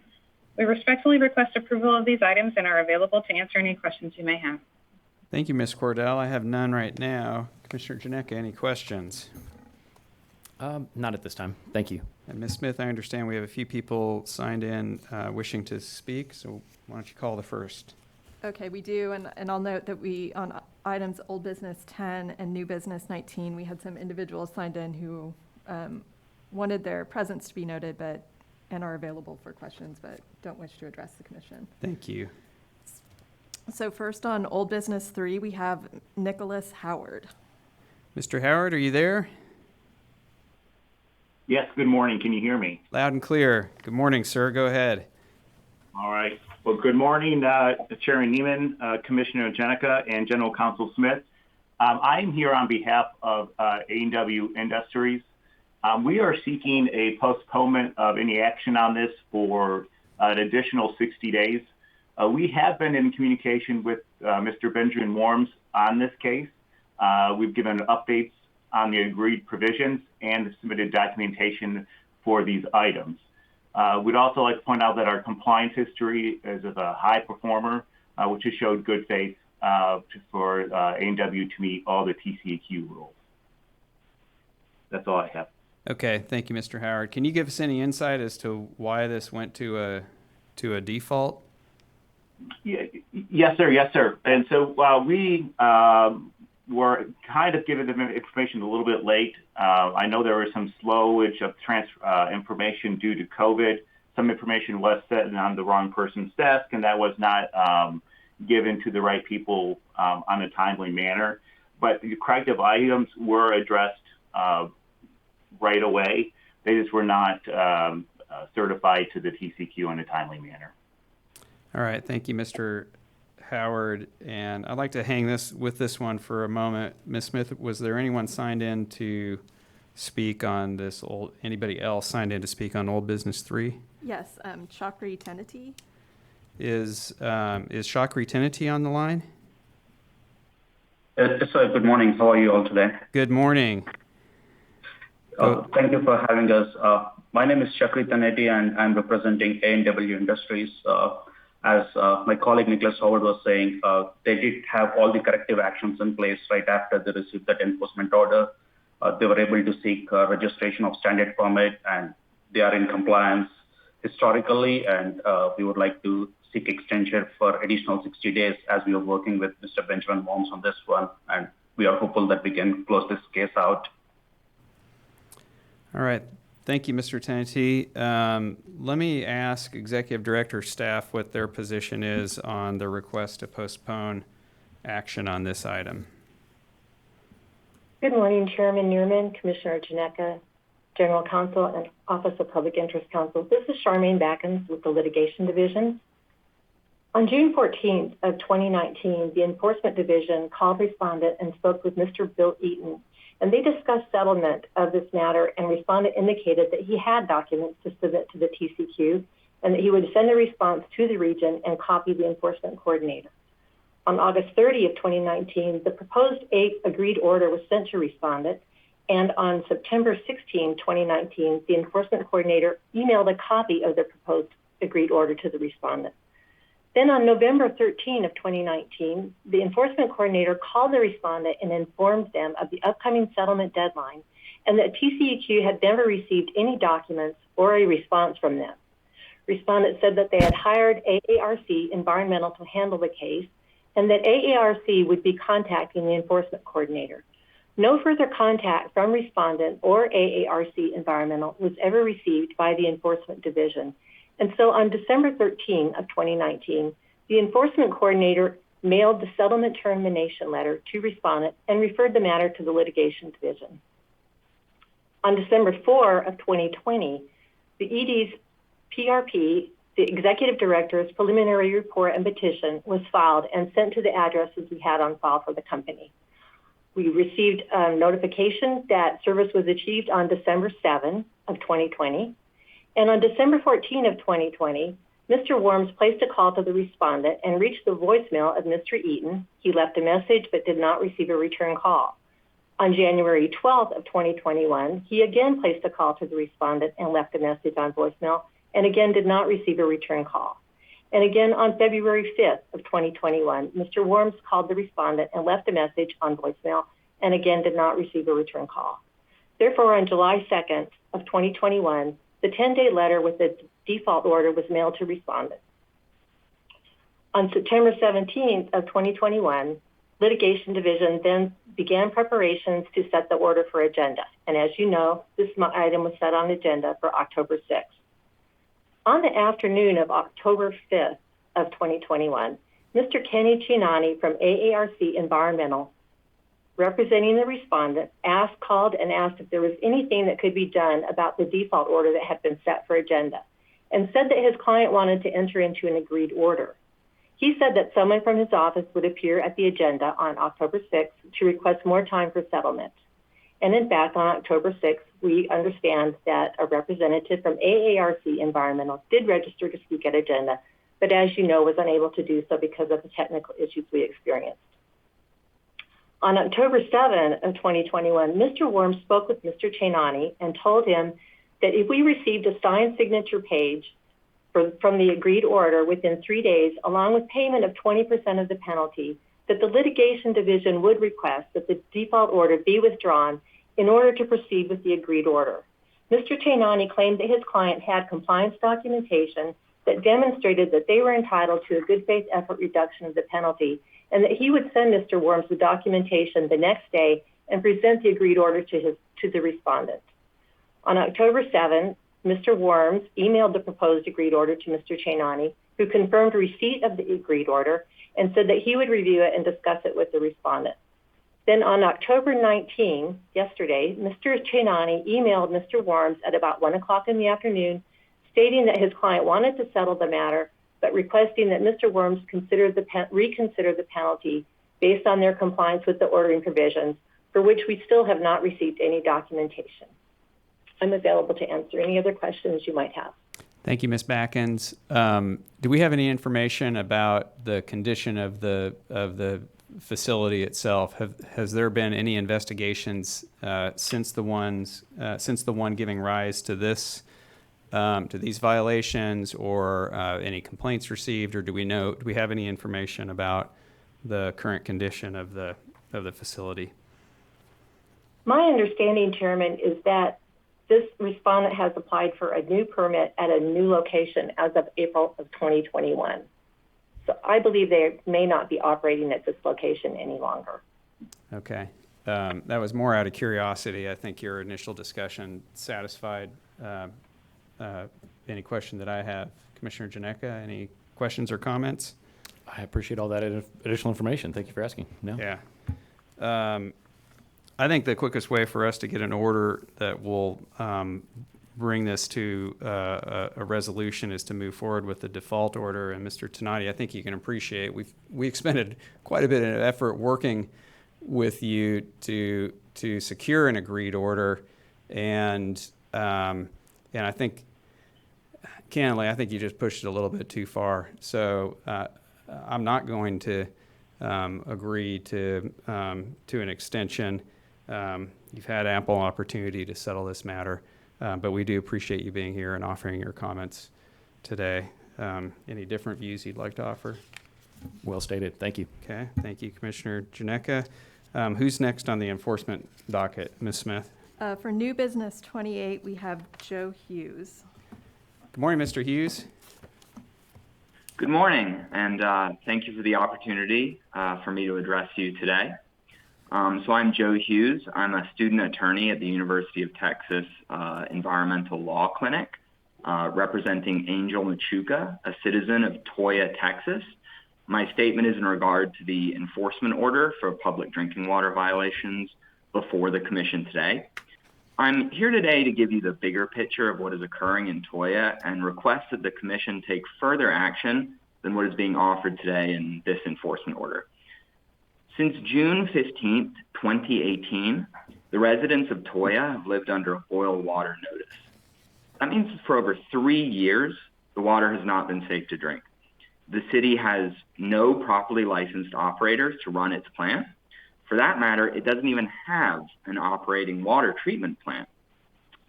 We respectfully request approval of these items and are available to answer any questions you may have. Thank you, Ms. Cordell. I have none right now. Commissioner Janeka, any questions? Not at this time. Thank you. And Ms. Smith, I understand we have a few people signed in wishing to speak, so why don't you call the first? Okay, we do, and I'll note that we, on items old business 10 and new business 19, we had some individuals signed in who wanted their presence to be noted, and are available for questions, but don't wish to address the commission. Thank you. So first on old business 3, we have Nicholas Howard. Mr. Howard, are you there? Yes, good morning. Can you hear me? Loud and clear. Good morning, sir. Go ahead. All right. Well, good morning, Chairman Neiman, Commissioner Janeka, and General Counsel Smith. I'm here on behalf of A&W Industries. We are seeking a postponement of any action on this for an additional 60 days. We have been in communication with Mr. Benjamin Worms on this case. We've given updates on the agreed provisions and submitted documentation for these items. We'd also like to point out that our compliance history is of a high performer, which has showed good faith for A&W to meet all the TCEQ rules. That's all I have. Okay, thank you, Mr. Howard. Can you give us any insight as to why this went to a default? Yes, sir. Yes, sir. And so we were kind of giving them information a little bit late. I know there was some slowage of information due to COVID. Some information was sitting on the wrong person's desk, and that was not given to the right people on a timely manner. But the corrective items were addressed right away. They just were not certified to the TCQ in a timely manner. All right, thank you, Mr. Howard. And I'd like to hang with this one for a moment. Ms. Smith, was there anyone signed in to speak on this anybody else signed in to speak on old business 3? Yes, Chakri Tenety. Is Chakri Tenety on the line? Yes, sir. Good morning. How are you all today? Good morning. Thank you for having us. My name is Chakri Tenety, and I'm representing A&W Industries. As my colleague Nicholas Howard was saying, they did have all the corrective actions in place right after they received that enforcement order. They were able to seek registration of standard permit, and they are in compliance historically, and we would like to seek extension for additional 60 days as we are working with Mr. Benjamin Worms on this one, and we are hopeful that we can close this case out. All right. Thank you, Mr. Tenety. Let me ask Executive Director staff what their position is on the request to postpone action on this item. Good morning, Chairman Neerman, Commissioner Janeka, General Counsel, and Office of Public Interest Counsel. This is Charmaine Backens with the Litigation Division. On June 14th of 2019, the Enforcement Division called respondent and spoke with Mr. Bill Eaton, and they discussed settlement of this matter, and respondent indicated that he had documents to submit to the TCQ and that he would send a response to the region and copy the enforcement coordinator. On August 30 of 2019, the proposed agreed order was sent to respondent, and on September 16, 2019, the enforcement coordinator emailed a copy of the proposed agreed order to the respondent. Then on November 13 of 2019, the enforcement coordinator called the respondent and informed them of the upcoming settlement deadline and that TCEQ had never received any documents or a response from them. Respondent said that they had hired AARC Environmental to handle the case and that AARC would be contacting the enforcement coordinator. No further contact from respondent or AARC Environmental was ever received by the Enforcement Division. And so on December 13 of 2019, the enforcement coordinator mailed the settlement termination letter to respondent and referred the matter to the Litigation Division. On December 4 of 2020, the ED's PRP, the Executive Director's preliminary report and petition, was filed and sent to the addresses we had on file for the company. We received notification that service was achieved on December 7 of 2020. And on December 14 of 2020, Mr. Worms placed a call to the respondent and reached the voicemail of Mr. Eaton. He left a message but did not receive a return call. On January 12th of 2021, he again placed a call to the respondent and left a message on voicemail and again did not receive a return call. And again on February 5th of 2021, Mr. Worms called the respondent and left a message on voicemail and again did not receive a return call. Therefore, on July 2nd of 2021, the 10-day letter with the default order was mailed to respondent. On September 17th of 2021, Litigation Division then began preparations to set the order for agenda. And as you know, this item was set on agenda for October 6th. On the afternoon of October 5th of 2021, Mr. Kenny Chinani from AARC Environmental, representing the respondent, called and asked if there was anything that could be done about the default order that had been set for agenda, and said that his client wanted to enter into an agreed order. He said that someone from his office would appear at the agenda on October 6th to request more time for settlement. And in fact, on October 6th, we understand that a representative from AARC Environmental did register to speak at agenda, but as you know, was unable to do so because of the technical issues we experienced. On October 7 of 2021, Mr. Worms spoke with Mr. Chinani and told him that if we received a signed signature page from the agreed order within 3 days, along with payment of 20% of the penalty, that the Litigation Division would request that the default order be withdrawn in order to proceed with the agreed order. Mr. Chinani claimed that his client had compliance documentation that demonstrated that they were entitled to a good faith effort reduction of the penalty, and that he would send Mr. Worms the documentation the next day and present the agreed order to the respondent. On October 7, Mr. Worms emailed the proposed agreed order to Mr. Chinani, who confirmed receipt of the agreed order and said that he would review it and discuss it with the respondent. Then on October 19, yesterday, Mr. Chinani emailed Mr. Worms at about 1 o'clock in the afternoon, stating that his client wanted to settle the matter, but requesting that Mr. Worms reconsider the penalty based on their compliance with the ordering provisions, for which we still have not received any documentation. I'm available to answer any other questions you might have. Thank you, Ms. Backens. Do we have any information about the condition of the facility itself? Has there been any investigations since the one giving rise to this? To these violations, or any complaints received, or do we have any information about the current condition of the facility? My understanding, Chairman, is that this respondent has applied for a new permit at a new location as of April of 2021. So I believe they may not be operating at this location any longer. Okay. That was more out of curiosity. I think your initial discussion satisfied any question that I have. Commissioner Janeka, any questions or comments? I appreciate all that additional information. Thank you for asking. No. Yeah. I think the quickest way for us to get an order that will bring this to a resolution is to move forward with the default order. And Mr. Tenati, I think you can appreciate we expended quite a bit of effort working with you to secure an agreed order, and I think, candidly, I think you just pushed it a little bit too far. So I'm not going to agree to an extension. You've had ample opportunity to settle this matter, but we do appreciate you being here and offering your comments today. Any different views you'd like to offer? Well stated. Thank you. Okay. Thank you, Commissioner Janeka. Who's next on the enforcement docket? Ms. Smith? For new business 28, we have Joe Hughes. Good morning, Mr. Hughes. Good morning, and thank you for the opportunity for me to address you today. So I'm Joe Hughes. I'm a student attorney at the University of Texas Environmental Law Clinic, representing Angel Machuca, a citizen of Toyah, Texas. My statement is in regard to the enforcement order for public drinking water violations before the Commission today. I'm here today to give you the bigger picture of what is occurring in Toyah and request that the Commission take further action than what is being offered today in this enforcement order. Since June 15th, 2018, the residents of Toyah have lived under a boil water notice. That means for over 3 years, the water has not been safe to drink. The city has no properly licensed operators to run its plant. For that matter, it doesn't even have an operating water treatment plant.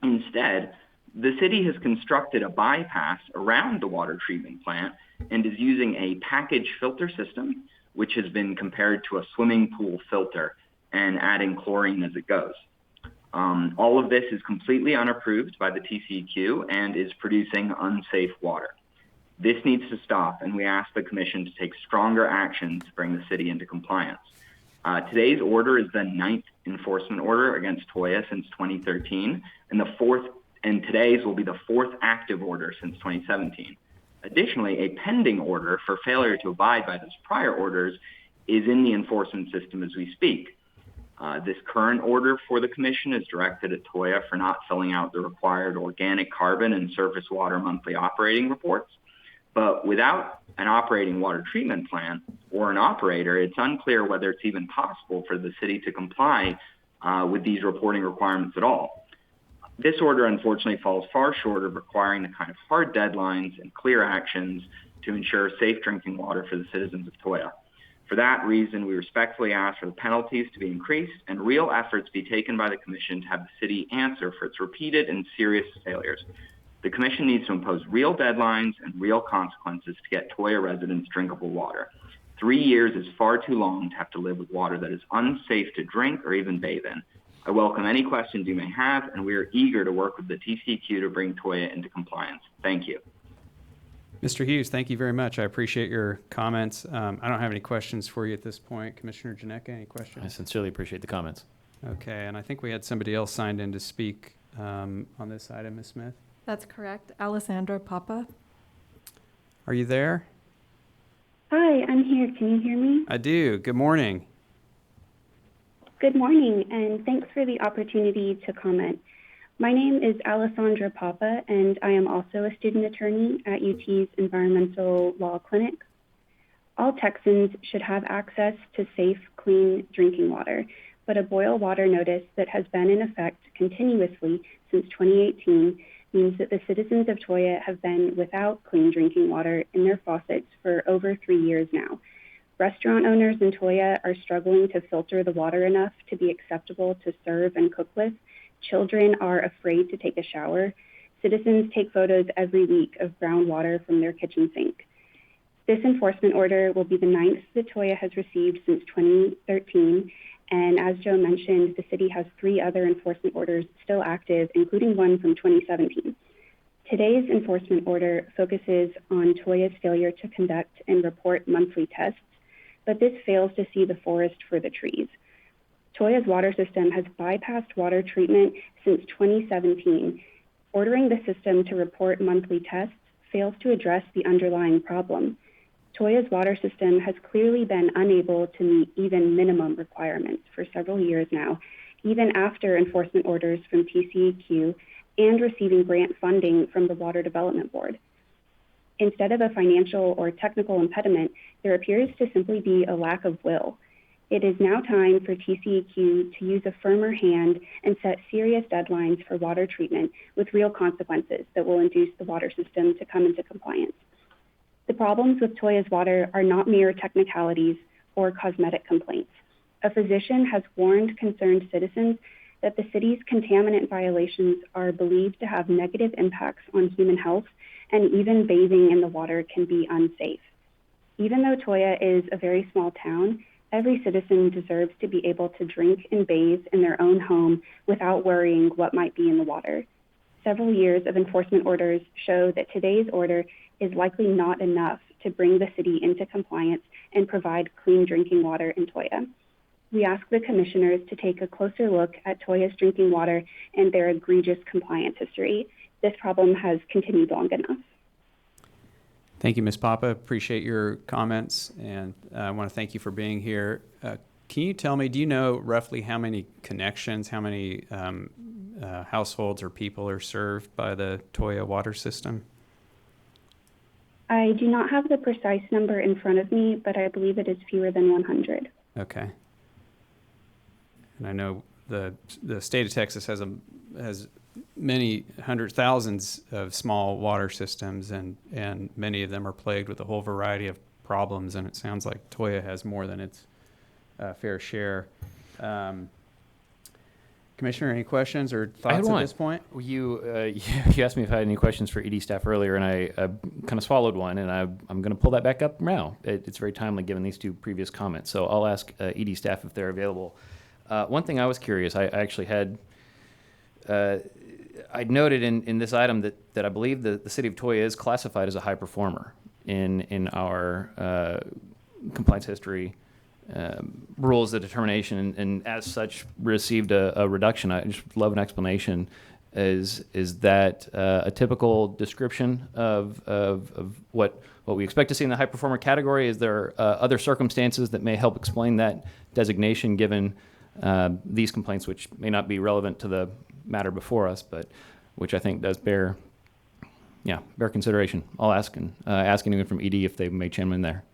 Instead, the city has constructed a bypass around the water treatment plant and is using a package filter system, which has been compared to a swimming pool filter, and adding chlorine as it goes. All of this is completely unapproved by the TCEQ and is producing unsafe water. This needs to stop, and we ask the Commission to take stronger action to bring the city into compliance. Today's order is the 9th enforcement order against Toya since 2013, and today's will be the 4th active order since 2017. Additionally, a pending order for failure to abide by those prior orders is in the enforcement system as we speak. This current order for the Commission is directed at Toya for not filling out the required organic carbon and surface water monthly operating reports. But without an operating water treatment plant or an operator, it's unclear whether it's even possible for the city to comply with these reporting requirements at all. This order, unfortunately, falls far short of requiring the kind of hard deadlines and clear actions to ensure safe drinking water for the citizens of Toya. For that reason, we respectfully ask for the penalties to be increased and real efforts be taken by the Commission to have the city answer for its repeated and serious failures. The Commission needs to impose real deadlines and real consequences to get Toya residents drinkable water. 3 years is far too long to have to live with water that is unsafe to drink or even bathe in. I welcome any questions you may have, and we are eager to work with the TCEQ to bring Toya into compliance. Thank you. Mr. Hughes, thank you very much. I appreciate your comments. I don't have any questions for you at this point. Commissioner Janeka, any questions? I sincerely appreciate the comments. Okay, and I think we had somebody else signed in to speak on this item, Ms. Smith. That's correct. Alessandra Papa. Are you there? Hi, I'm here. Can you hear me? I do. Good morning. Good morning, and thanks for the opportunity to comment. My name is Alessandra Papa, and I am also a student attorney at UT's Environmental Law Clinic. All Texans should have access to safe, clean drinking water, but a boil water notice that has been in effect continuously since 2018 means that the citizens of Toya have been without clean drinking water in their faucets for over 3 years now. Restaurant owners in Toya are struggling to filter the water enough to be acceptable to serve and cook with. Children are afraid to take a shower. Citizens take photos every week of brown water from their kitchen sink. This enforcement order will be the 9th that Toya has received since 2013, and as Joe mentioned, the city has 3 other enforcement orders still active, including one from 2017. Today's enforcement order focuses on Toya's failure to conduct and report monthly tests, but this fails to see the forest for the trees. Toya's water system has bypassed water treatment since 2017. Ordering the system to report monthly tests fails to address the underlying problem. Toya's water system has clearly been unable to meet even minimum requirements for several years now, even after enforcement orders from TCEQ and receiving grant funding from the Water Development Board. Instead of a financial or technical impediment, there appears to simply be a lack of will. It is now time for TCEQ to use a firmer hand and set serious deadlines for water treatment with real consequences that will induce the water system to come into compliance. The problems with Toya's water are not mere technicalities or cosmetic complaints. A physician has warned concerned citizens that the city's contaminant violations are believed to have negative impacts on human health, and even bathing in the water can be unsafe. Even though Toya is a very small town, every citizen deserves to be able to drink and bathe in their own home without worrying what might be in the water. Several years of enforcement orders show that today's order is likely not enough to bring the city into compliance and provide clean drinking water in Toya. We ask the commissioners to take a closer look at Toya's drinking water and their egregious compliance history. This problem has continued long enough. Thank you, Ms. Papa. Appreciate your comments, and I want to thank you for being here. Can you tell me, do you know roughly how many connections, how many households or people are served by the Toya water system? I do not have the precise number in front of me, but I believe it is fewer than 100. Okay. And I know the state of Texas has many thousands of small water systems, and many of them are plagued with a whole variety of problems, and it sounds like Toya has more than its fair share. Commissioner, any questions or thoughts at this point? You asked me if I had any questions for ED staff earlier, and I kind of swallowed one, and I'm going to pull that back up now. It's very timely given these two previous comments. So I'll ask ED staff if they're available. One thing I was curious, I actually had, I noted in this item that I believe the city of Toya is classified as a high performer in our compliance history rules of determination, and as such received a reduction. I just love an explanation. Is that a typical description of what we expect to see in the high performer category? Is there other circumstances that may help explain that designation given these complaints, which may not be relevant to the matter before us, but which I think does bear consideration? I'll ask anyone from ED if they may chime in there.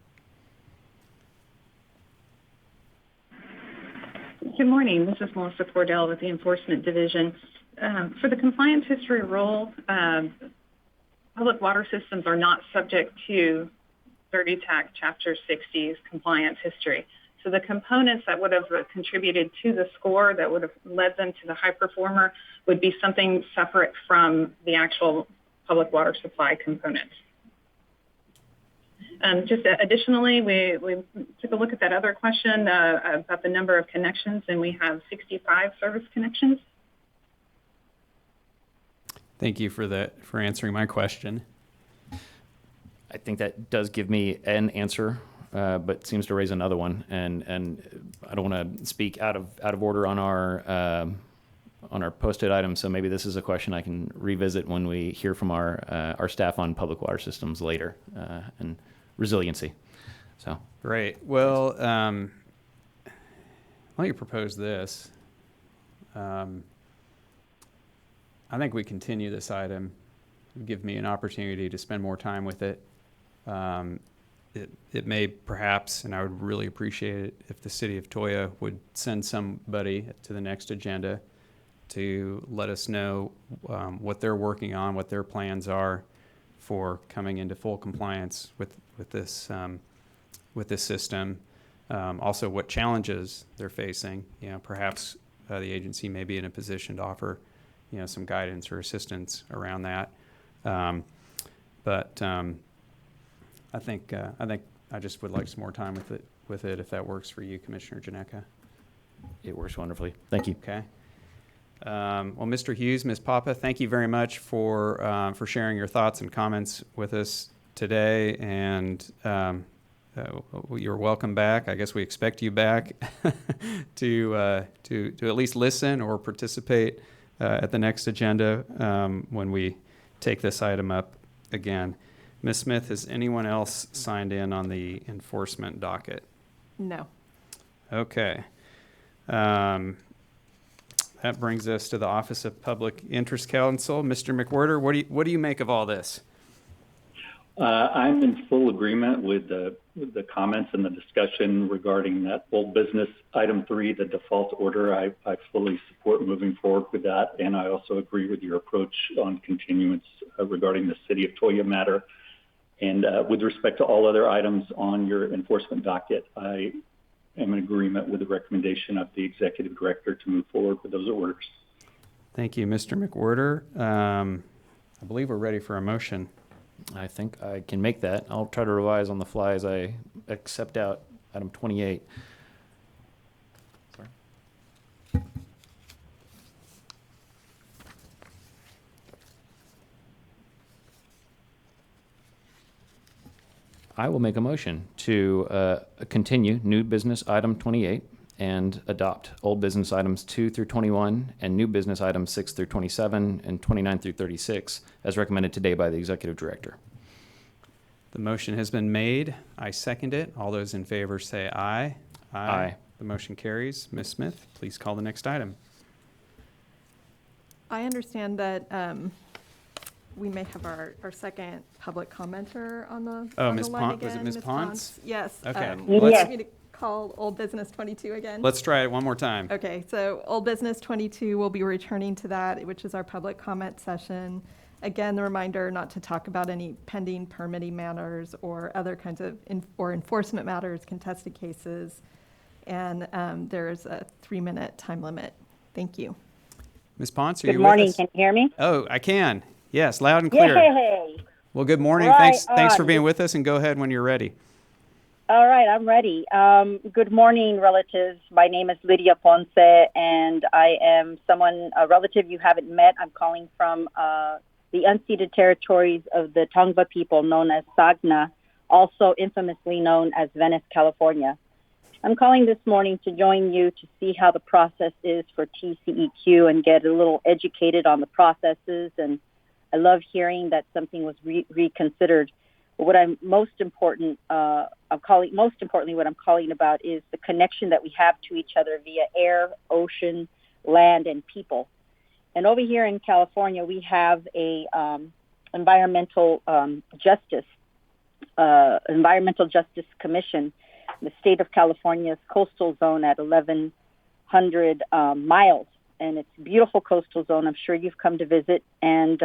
Good morning. This is Melissa Cordell with the Enforcement Division. For the compliance history rule, public water systems are not subject to 30 TAC Chapter 60's compliance history. So the components that would have contributed to the score that would have led them to the high performer would be something separate from the actual public water supply component. Just additionally, we took a look at that other question about the number of connections, and we have 65 service connections. Thank you for answering my question. I think that does give me an answer, but seems to raise another one, and I don't want to speak out of order on our posted items. So maybe this is a question I can revisit when we hear from our staff on public water systems later and resiliency. So great. Well, let me propose this. I think we continue this item. Give me an opportunity to spend more time with it. It may perhaps, and I would really appreciate it if the city of Toya would send somebody to the next agenda to let us know what they're working on, what their plans are for coming into full compliance with this system. Also, what challenges they're facing. Perhaps the agency may be in a position to offer, some guidance or assistance around that. But I think I just would like some more time with it if that works for you, Commissioner Janeka. It works wonderfully. Thank you. Okay. Well, Mr. Hughes, Ms. Papa, thank you very much for sharing your thoughts and comments with us today, and you're welcome back. I guess we expect you back to at least listen or participate at the next agenda when we take this item up again. Ms. Smith, has anyone else signed in on the enforcement docket? No. Okay. That brings us to the Office of Public Interest Counsel. Mr. McWhirter, what do you make of all this? I'm in full agreement with the comments and the discussion regarding that old business item 3, the default order. I fully support moving forward with that, and I also agree with your approach on continuance regarding the City of Toya matter. And with respect to all other items on your enforcement docket, I am in agreement with the recommendation of the Executive Director to move forward with those orders. Thank you, Mr. McWhirter. I believe we're ready for a motion. I think I can make that. I'll try to revise on the fly as I accept out item 28. Sorry. I will make a motion to continue new business item 28 and adopt old business items 2 through 21 and new business items 6 through 27 and 29 through 36 as recommended today by the Executive Director. The motion has been made. I second it. All those in favor say aye. Aye. The motion carries. Ms. Smith, please call the next item. I understand that we may have our second public commenter on the Oh, on Ms. the line Ponce. Was it again. Ms. Ponce? Yes. Okay. Would you like me to call old business 22 again? Let's try it one more time. Okay, so old business 22, we'll be returning to that, which is our public comment session. Again, the reminder not to talk about any pending permitting matters or other kinds of enforcement matters, contested cases. And there's a 3-minute time limit. Thank you. Ms. Ponce, are Good you morning. with us? Can you hear me? Oh, I can. Yes, loud and clear. Yay! Well, good morning. Right Thanks for on. being with us, and go ahead when you're ready. All right, I'm ready. Good morning, relatives. My name is Lydia Ponce, and I am a relative you haven't met. I'm calling from the unceded territories of the Tongva people known as Sagna, also infamously known as Venice, California. I'm calling this morning to join you to see how the process is for TCEQ and get a little educated on the processes. And I love hearing that something was reconsidered. But what I'm most importantly, what I'm calling about is the connection that we have to each other via air, ocean, land, and people. And over here in California, we have a environmental justice commission. The state of California's coastal zone at 1,100 miles, and it's a beautiful coastal zone. I'm sure you've come to visit, and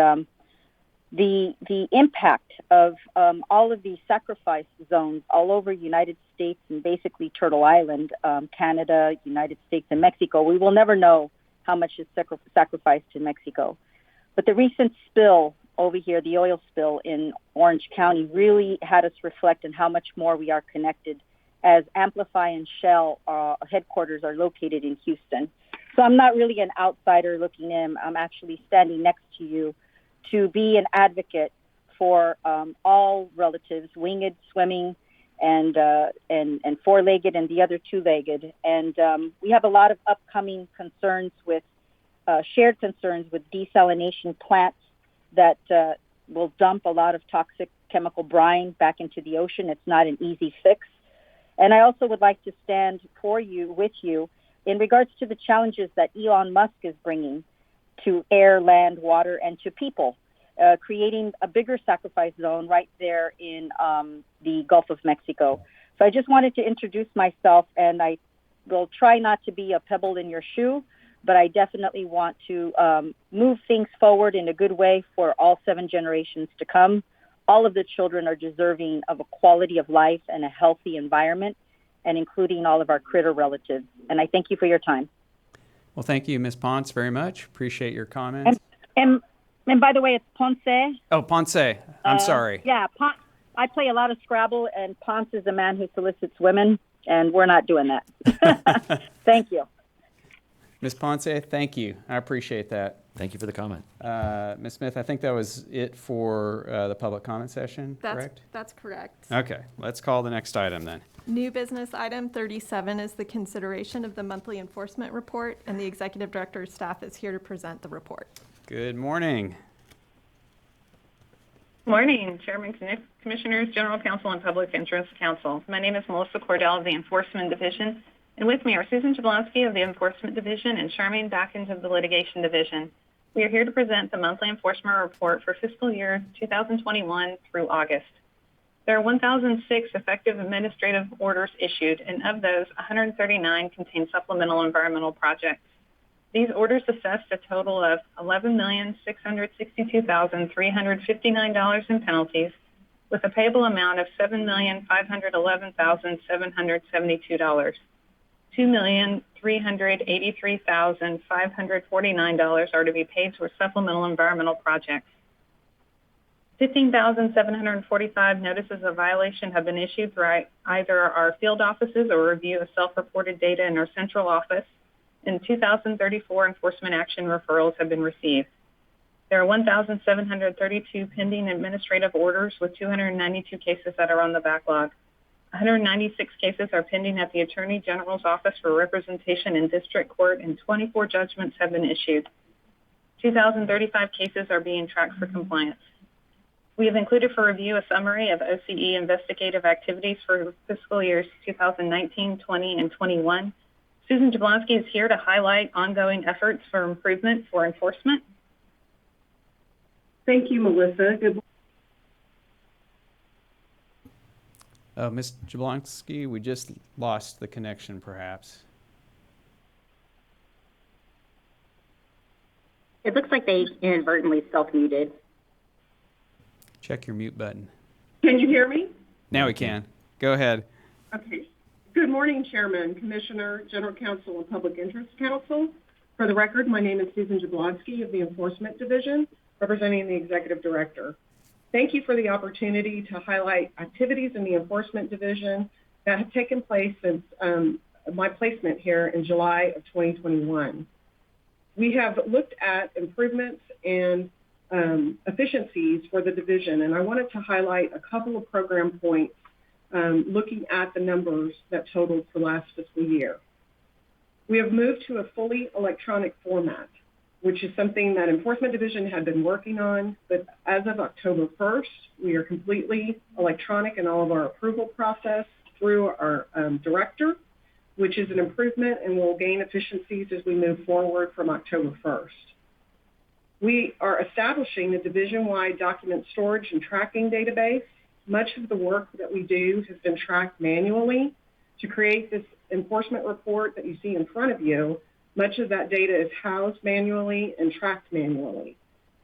the impact of all of these sacrifice zones all over United States and basically Turtle Island, Canada, United States, and Mexico. We will never know how much is sacrificed in Mexico. But the recent spill over here, the oil spill in Orange County, really had us reflect on how much more we are connected, as Amplify and Shell headquarters are located in Houston. So I'm not really an outsider looking in. I'm actually standing next to you to be an advocate for all relatives, winged, swimming, and four-legged, and the other two-legged. And we have a lot of upcoming concerns with shared concerns with desalination plants that will dump a lot of toxic chemical brine back into the ocean. It's not an easy fix. And I also would like to stand with you in regards to the challenges that Elon Musk is bringing to air, land, water, and to people, creating a bigger sacrifice zone right there in the Gulf of Mexico. So I just wanted to introduce myself, and I will try not to be a pebble in your shoe, but I definitely want to move things forward in a good way for all 7 generations to come. All of the children are deserving of a quality of life and a healthy environment, and including all of our critter relatives. And I thank you for your time. Well, thank you, Ms. Ponce, very much. Appreciate your comments. And by the way, it's Ponce. Oh, Ponce. I'm sorry. Yeah, I play a lot of Scrabble, and Ponce is a man who solicits women, and we're not doing that. Thank you. Ms. Ponce, thank you. I appreciate that. Thank you for the comment. Ms. Smith, I think that was it for the public comment session, correct? That's correct. Okay, let's call the next item then. New business item 37 is the consideration of the monthly enforcement report, and the executive director's staff is here to present the report. Good morning. Morning, Chairman, Commissioners, General Counsel, and Public Interest Counsel. My name is Melissa Cordell of the Enforcement Division, and with me are Susan Jablonski of the Enforcement Division and Charmaine Backens of the Litigation Division. We are here to present the monthly enforcement report for fiscal year 2021 through August. There are 1,006 effective administrative orders issued, and of those, 139 contain supplemental environmental projects. These orders assessed a total of $11,662,359 in penalties, with a payable amount of $7,511,772. $2,383,549 are to be paid for supplemental environmental projects. 15,745 notices of violation have been issued through either our field offices or review of self-reported data in our central office, and 2,034 enforcement action referrals have been received. There are 1,732 pending administrative orders with 292 cases that are on the backlog. 196 cases are pending at the Attorney General's Office for representation in district court, and 24 judgments have been issued. 2,035 cases are being tracked for compliance. We have included for review a summary of OCE investigative activities for fiscal years 2019, 20, and 21. Susan Jablonski is here to highlight ongoing efforts for improvement for enforcement. Thank you, Melissa. Good Ms. Jablonski, we just lost the connection, perhaps. It looks like they inadvertently self-muted. Check your mute button. Can you hear me? Now we can. Go ahead. Okay. Good morning, Chairman, Commissioner, General Counsel, and Public Interest Counsel. For the record, my name is Susan Jablonski of the Enforcement Division, representing the Executive Director. Thank you for the opportunity to highlight activities in the Enforcement Division that have taken place since my placement here in July of 2021. We have looked at improvements and efficiencies for the division, and I wanted to highlight a couple of program points looking at the numbers that totaled for last fiscal year. We have moved to a fully electronic format, which is something that Enforcement Division had been working on, but as of October 1st, we are completely electronic in all of our approval process through our director, which is an improvement and will gain efficiencies as we move forward from October 1st. We are establishing a division-wide document storage and tracking database. Much of the work that we do has been tracked manually. To create this enforcement report that you see in front of you, much of that data is housed manually and tracked manually.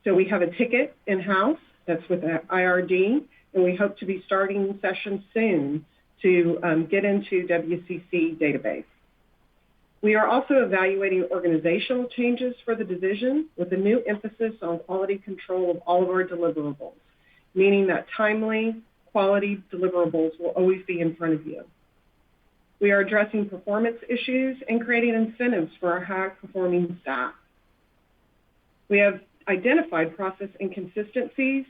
So we have a ticket in-house that's with IRD, and we hope to be starting sessions soon to get into WCC database. We are also evaluating organizational changes for the division with a new emphasis on quality control of all of our deliverables, meaning that timely, quality deliverables will always be in front of you. We are addressing performance issues and creating incentives for our high-performing staff. We have identified process inconsistencies,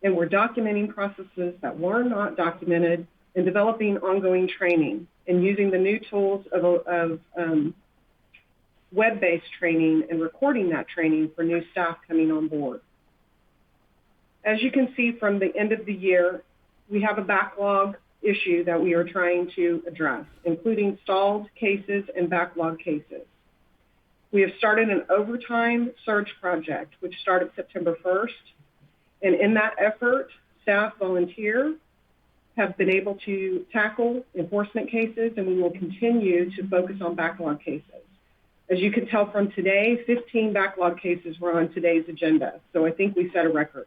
and we're documenting processes that were not documented and developing ongoing training and using the new tools of web-based training and recording that training for new staff coming on board. As you can see from the end of the year, we have a backlog issue that we are trying to address, including stalled cases and backlog cases. We have started an overtime surge project, which started September 1st. And in that effort, staff volunteer have been able to tackle enforcement cases, and we will continue to focus on backlog cases. As you can tell from today, 15 backlog cases were on today's agenda, so I think we set a record.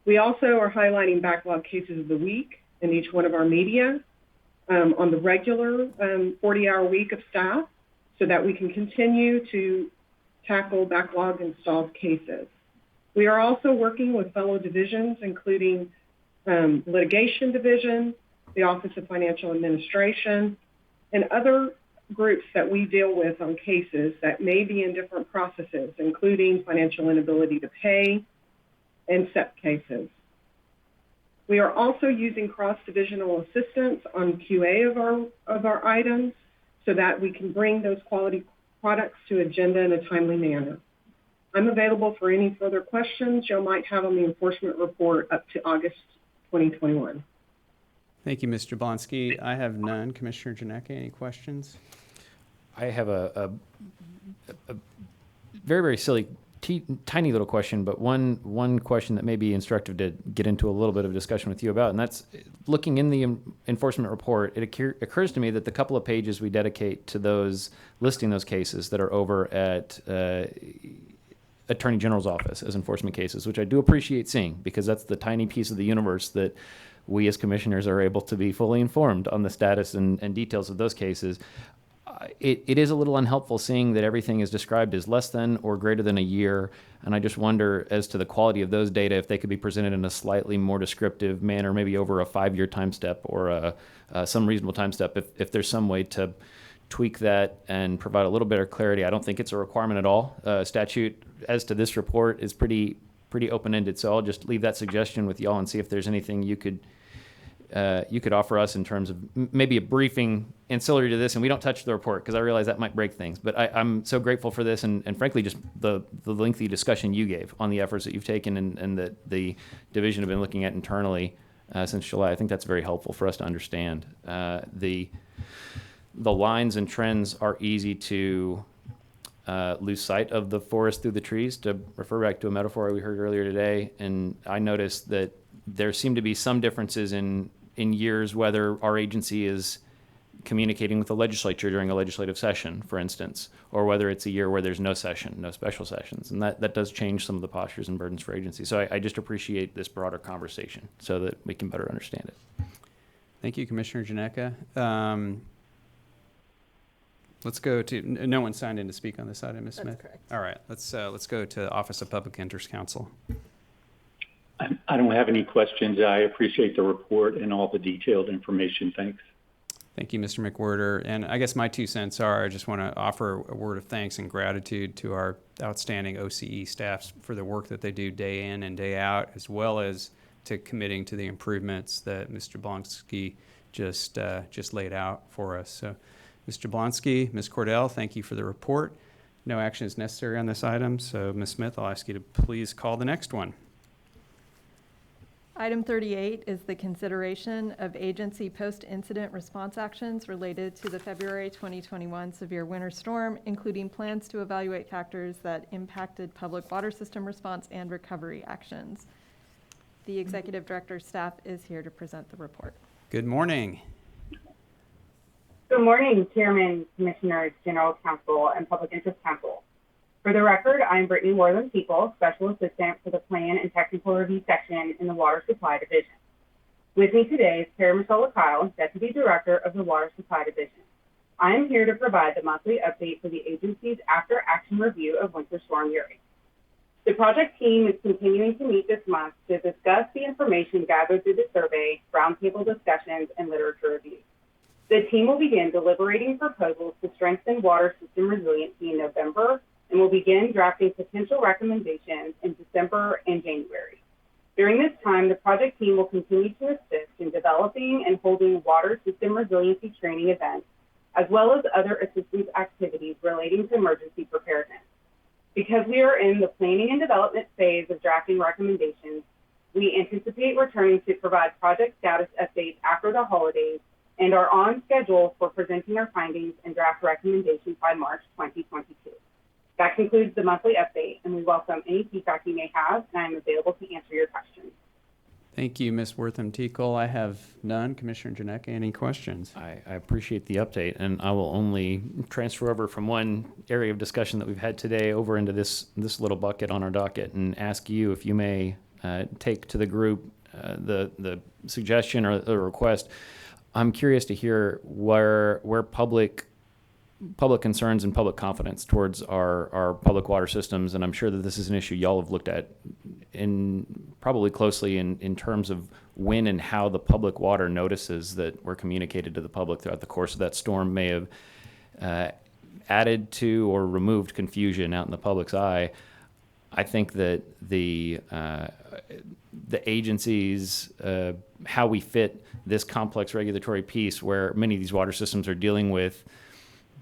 We also are highlighting backlog cases of the week in each one of our media on the regular 40-hour week of staff so that we can continue to tackle backlog and stalled cases. We are also working with fellow divisions, including litigation division, the Office of Financial Administration, and other groups that we deal with on cases that may be in different processes, including financial inability to pay and SEP cases. We are also using cross-divisional assistance on QA of our items so that we can bring those quality products to agenda in a timely manner. I'm available for any further questions you might have on the enforcement report up to August 2021. Thank you, Ms. Jablonski. I have none. Commissioner Janeka, any questions? I have a very, very silly, tiny little question, but one question that may be instructive to get into a little bit of discussion with you about, and that's looking in the enforcement report. It occurs to me that the couple of pages we dedicate to those, listing those cases that are over at Attorney General's office as enforcement cases, which I do appreciate seeing because that's the tiny piece of the universe that we as commissioners are able to be fully informed on the status and details of those cases. It is a little unhelpful seeing that everything is described as less than or greater than a year, and I just wonder as to the quality of those data if they could be presented in a slightly more descriptive manner, maybe over a 5-year time step or some reasonable time step, if there's some way to tweak that and provide a little bit of clarity. I don't think it's a requirement at all. Statute as to this report is pretty open-ended, so I'll just leave that suggestion with y'all and see if there's anything you could offer us in terms of maybe a briefing ancillary to this, and we don't touch the report because I realize that might break things. But I'm so grateful for this, and frankly, just the lengthy discussion you gave on the efforts that you've taken and that the division have been looking at internally since July. I think that's very helpful for us to understand. The lines and trends are easy to lose sight of the forest through the trees, to refer back to a metaphor we heard earlier today. And I noticed that there seem to be some differences in in years whether our agency is communicating with the legislature during a legislative session, for instance, or whether it's a year where there's no session, no special sessions. And that does change some of the postures and burdens for agencies. So I just appreciate this broader conversation so that we can better understand it. Thank you, Commissioner Janeka. Let's go to, no one signed in to speak on this item, Ms. Smith? That's correct. All right, let's go to Office of Public Interest Counsel. I don't have any questions. I appreciate the report and all the detailed information. Thanks. Thank you, Mr. McWhorter. And I guess my 2 cents are, I just want to offer a word of thanks and gratitude to our outstanding OCE staffs for the work that they do day in and day out, as well as to committing to the improvements that Mr. Jablonski just laid out for us. So, Mr. Jablonski, Ms. Cordell, thank you for the report. No action is necessary on this item. So, Ms. Smith, I'll ask you to please call the next one. Item 38 is the consideration of agency post-incident response actions related to the February 2021 severe winter storm, including plans to evaluate factors that impacted public water system response and recovery actions. The Executive Director's staff is here to present the report. Good morning. Good morning, Chairman, Commissioners, General Counsel, and Public Interest Counsel. For the record, I'm Brittany Wortham-People, Special Assistant for the Plan and Technical Review Section in the Water Supply Division. With me today is Kara Michelle Kyle, Deputy Director of the Water Supply Division. I am here to provide the monthly update for the agency's after-action review of Winter Storm Uri. The project team is continuing to meet this month to discuss the information gathered through the survey, roundtable discussions, and literature reviews. The team will begin deliberating proposals to strengthen water system resiliency in November and will begin drafting potential recommendations in December and January. During this time, the project team will continue to assist in developing and holding water system resiliency training events, as well as other assistance activities relating to emergency preparedness. Because we are in the planning and development phase of drafting recommendations, we anticipate returning to provide project status updates after the holidays and are on schedule for presenting our findings and draft recommendations by March 2022. That concludes the monthly update, and we welcome any feedback you may have, and I am available to answer your questions. Thank you, Ms. Wortham-Tickle. I have none. Commissioner Janeka, any questions? I appreciate the update, and I will only transfer over from one area of discussion that we've had today over into this little bucket on our docket and ask you if you may take to the group the suggestion or the request. I'm curious to hear where public concerns and public confidence towards our public water systems, and I'm sure that this is an issue y'all have looked at probably closely in terms of when and how the public water notices that were communicated to the public throughout the course of that storm may have added to or removed confusion out in the public's eye. I think that the agencies, how we fit this complex regulatory piece where many of these water systems are dealing with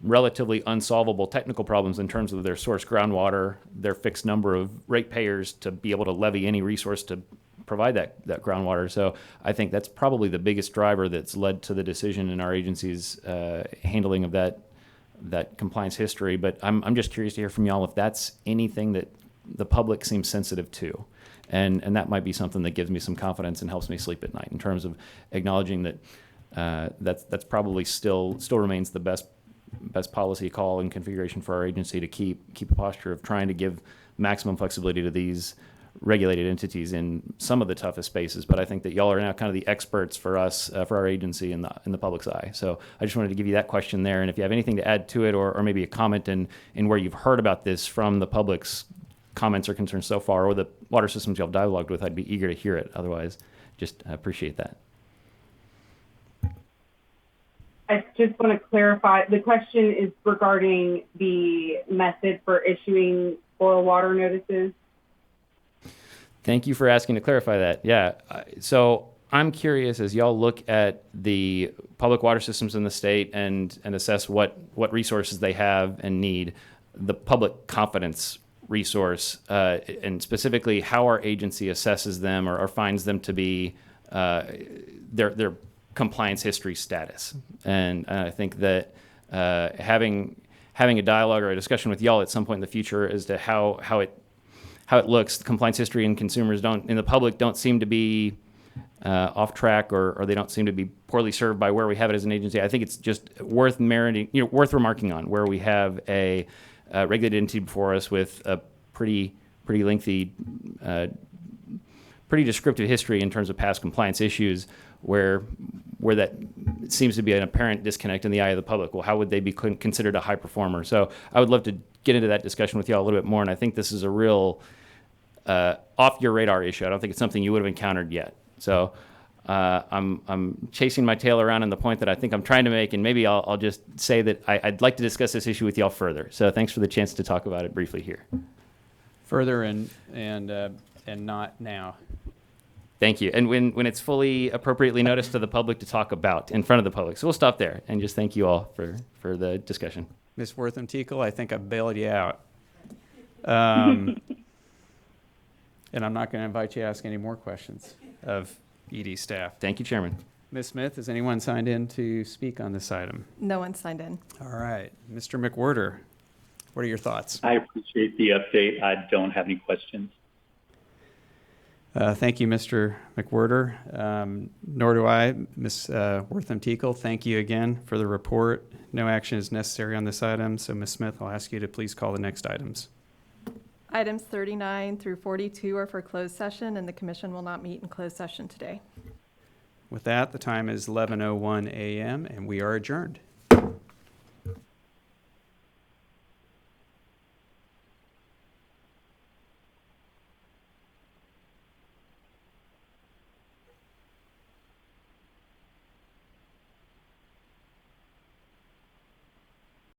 relatively unsolvable technical problems in terms of their source groundwater, their fixed number of ratepayers to be able to levy any resource to provide that groundwater. So I think that's probably the biggest driver that's led to the decision in our agency's handling of that compliance history. But I'm just curious to hear from y'all if that's anything that the public seems sensitive to. And that might be something that gives me some confidence and helps me sleep at night in terms of acknowledging that that's probably still remains the best policy call and configuration for our agency to keep a posture of trying to give maximum flexibility to these regulated entities in some of the toughest spaces. But I think that y'all are now kind of the experts for us, for our agency in the public's eye. So I just wanted to give you that question there. And if you have anything to add to it or maybe a comment in where you've heard about this from the public's comments or concerns so far, or the water systems y'all dialogued with, I'd be eager to hear it. Otherwise, just appreciate that. I just want to clarify, the question is regarding the method for issuing boil water notices. Thank you for asking to clarify that. Yeah, so I'm curious, as y'all look at the public water systems in the state and assess what resources they have and need, the public confidence resource, and specifically how our agency assesses them or finds them to be their compliance history status. And I think that having a dialogue or a discussion with y'all at some point in the future as to how it looks, the compliance history and consumers in the public don't seem to be off track, or they don't seem to be poorly served by where we have it as an agency. I think it's just worth remarking on where we have a regulated entity before us with a pretty lengthy, pretty descriptive history in terms of past compliance issues, where that seems to be an apparent disconnect in the eye of the public. Well, how would they be considered a high performer? So I would love to get into that discussion with you all a little bit more, and I think this is a real off your radar issue. I don't think it's something you would have encountered yet. So I'm chasing my tail around in the point that I think I'm trying to make, and maybe I'll just say that I'd like to discuss this issue with y'all further. So thanks for the chance to talk about it briefly here. Further and not now. Thank you. And when it's fully appropriately noticed to the public to talk about in front of the public. So we'll stop there and just thank you all for the discussion. Ms. Wortham-Teakle, I think I bailed you out. And I'm not going to invite you to ask any more questions of ED staff. Thank you, Chairman. Ms. Smith, has anyone signed in to speak on this item? No one signed in. All right. Mr. McWhirter, what are your thoughts? I appreciate the update. I don't have any questions. Thank you, Mr. McWhirter. Nor do I. Ms. Wortham-Teakle, thank you again for the report. No action is necessary on this item, so Ms. Smith, I'll ask you to please call the next items. Items 39 through 42 are for closed session, and the commission will not meet in closed session today. With that, the time is 11:01 a.m., and we are adjourned.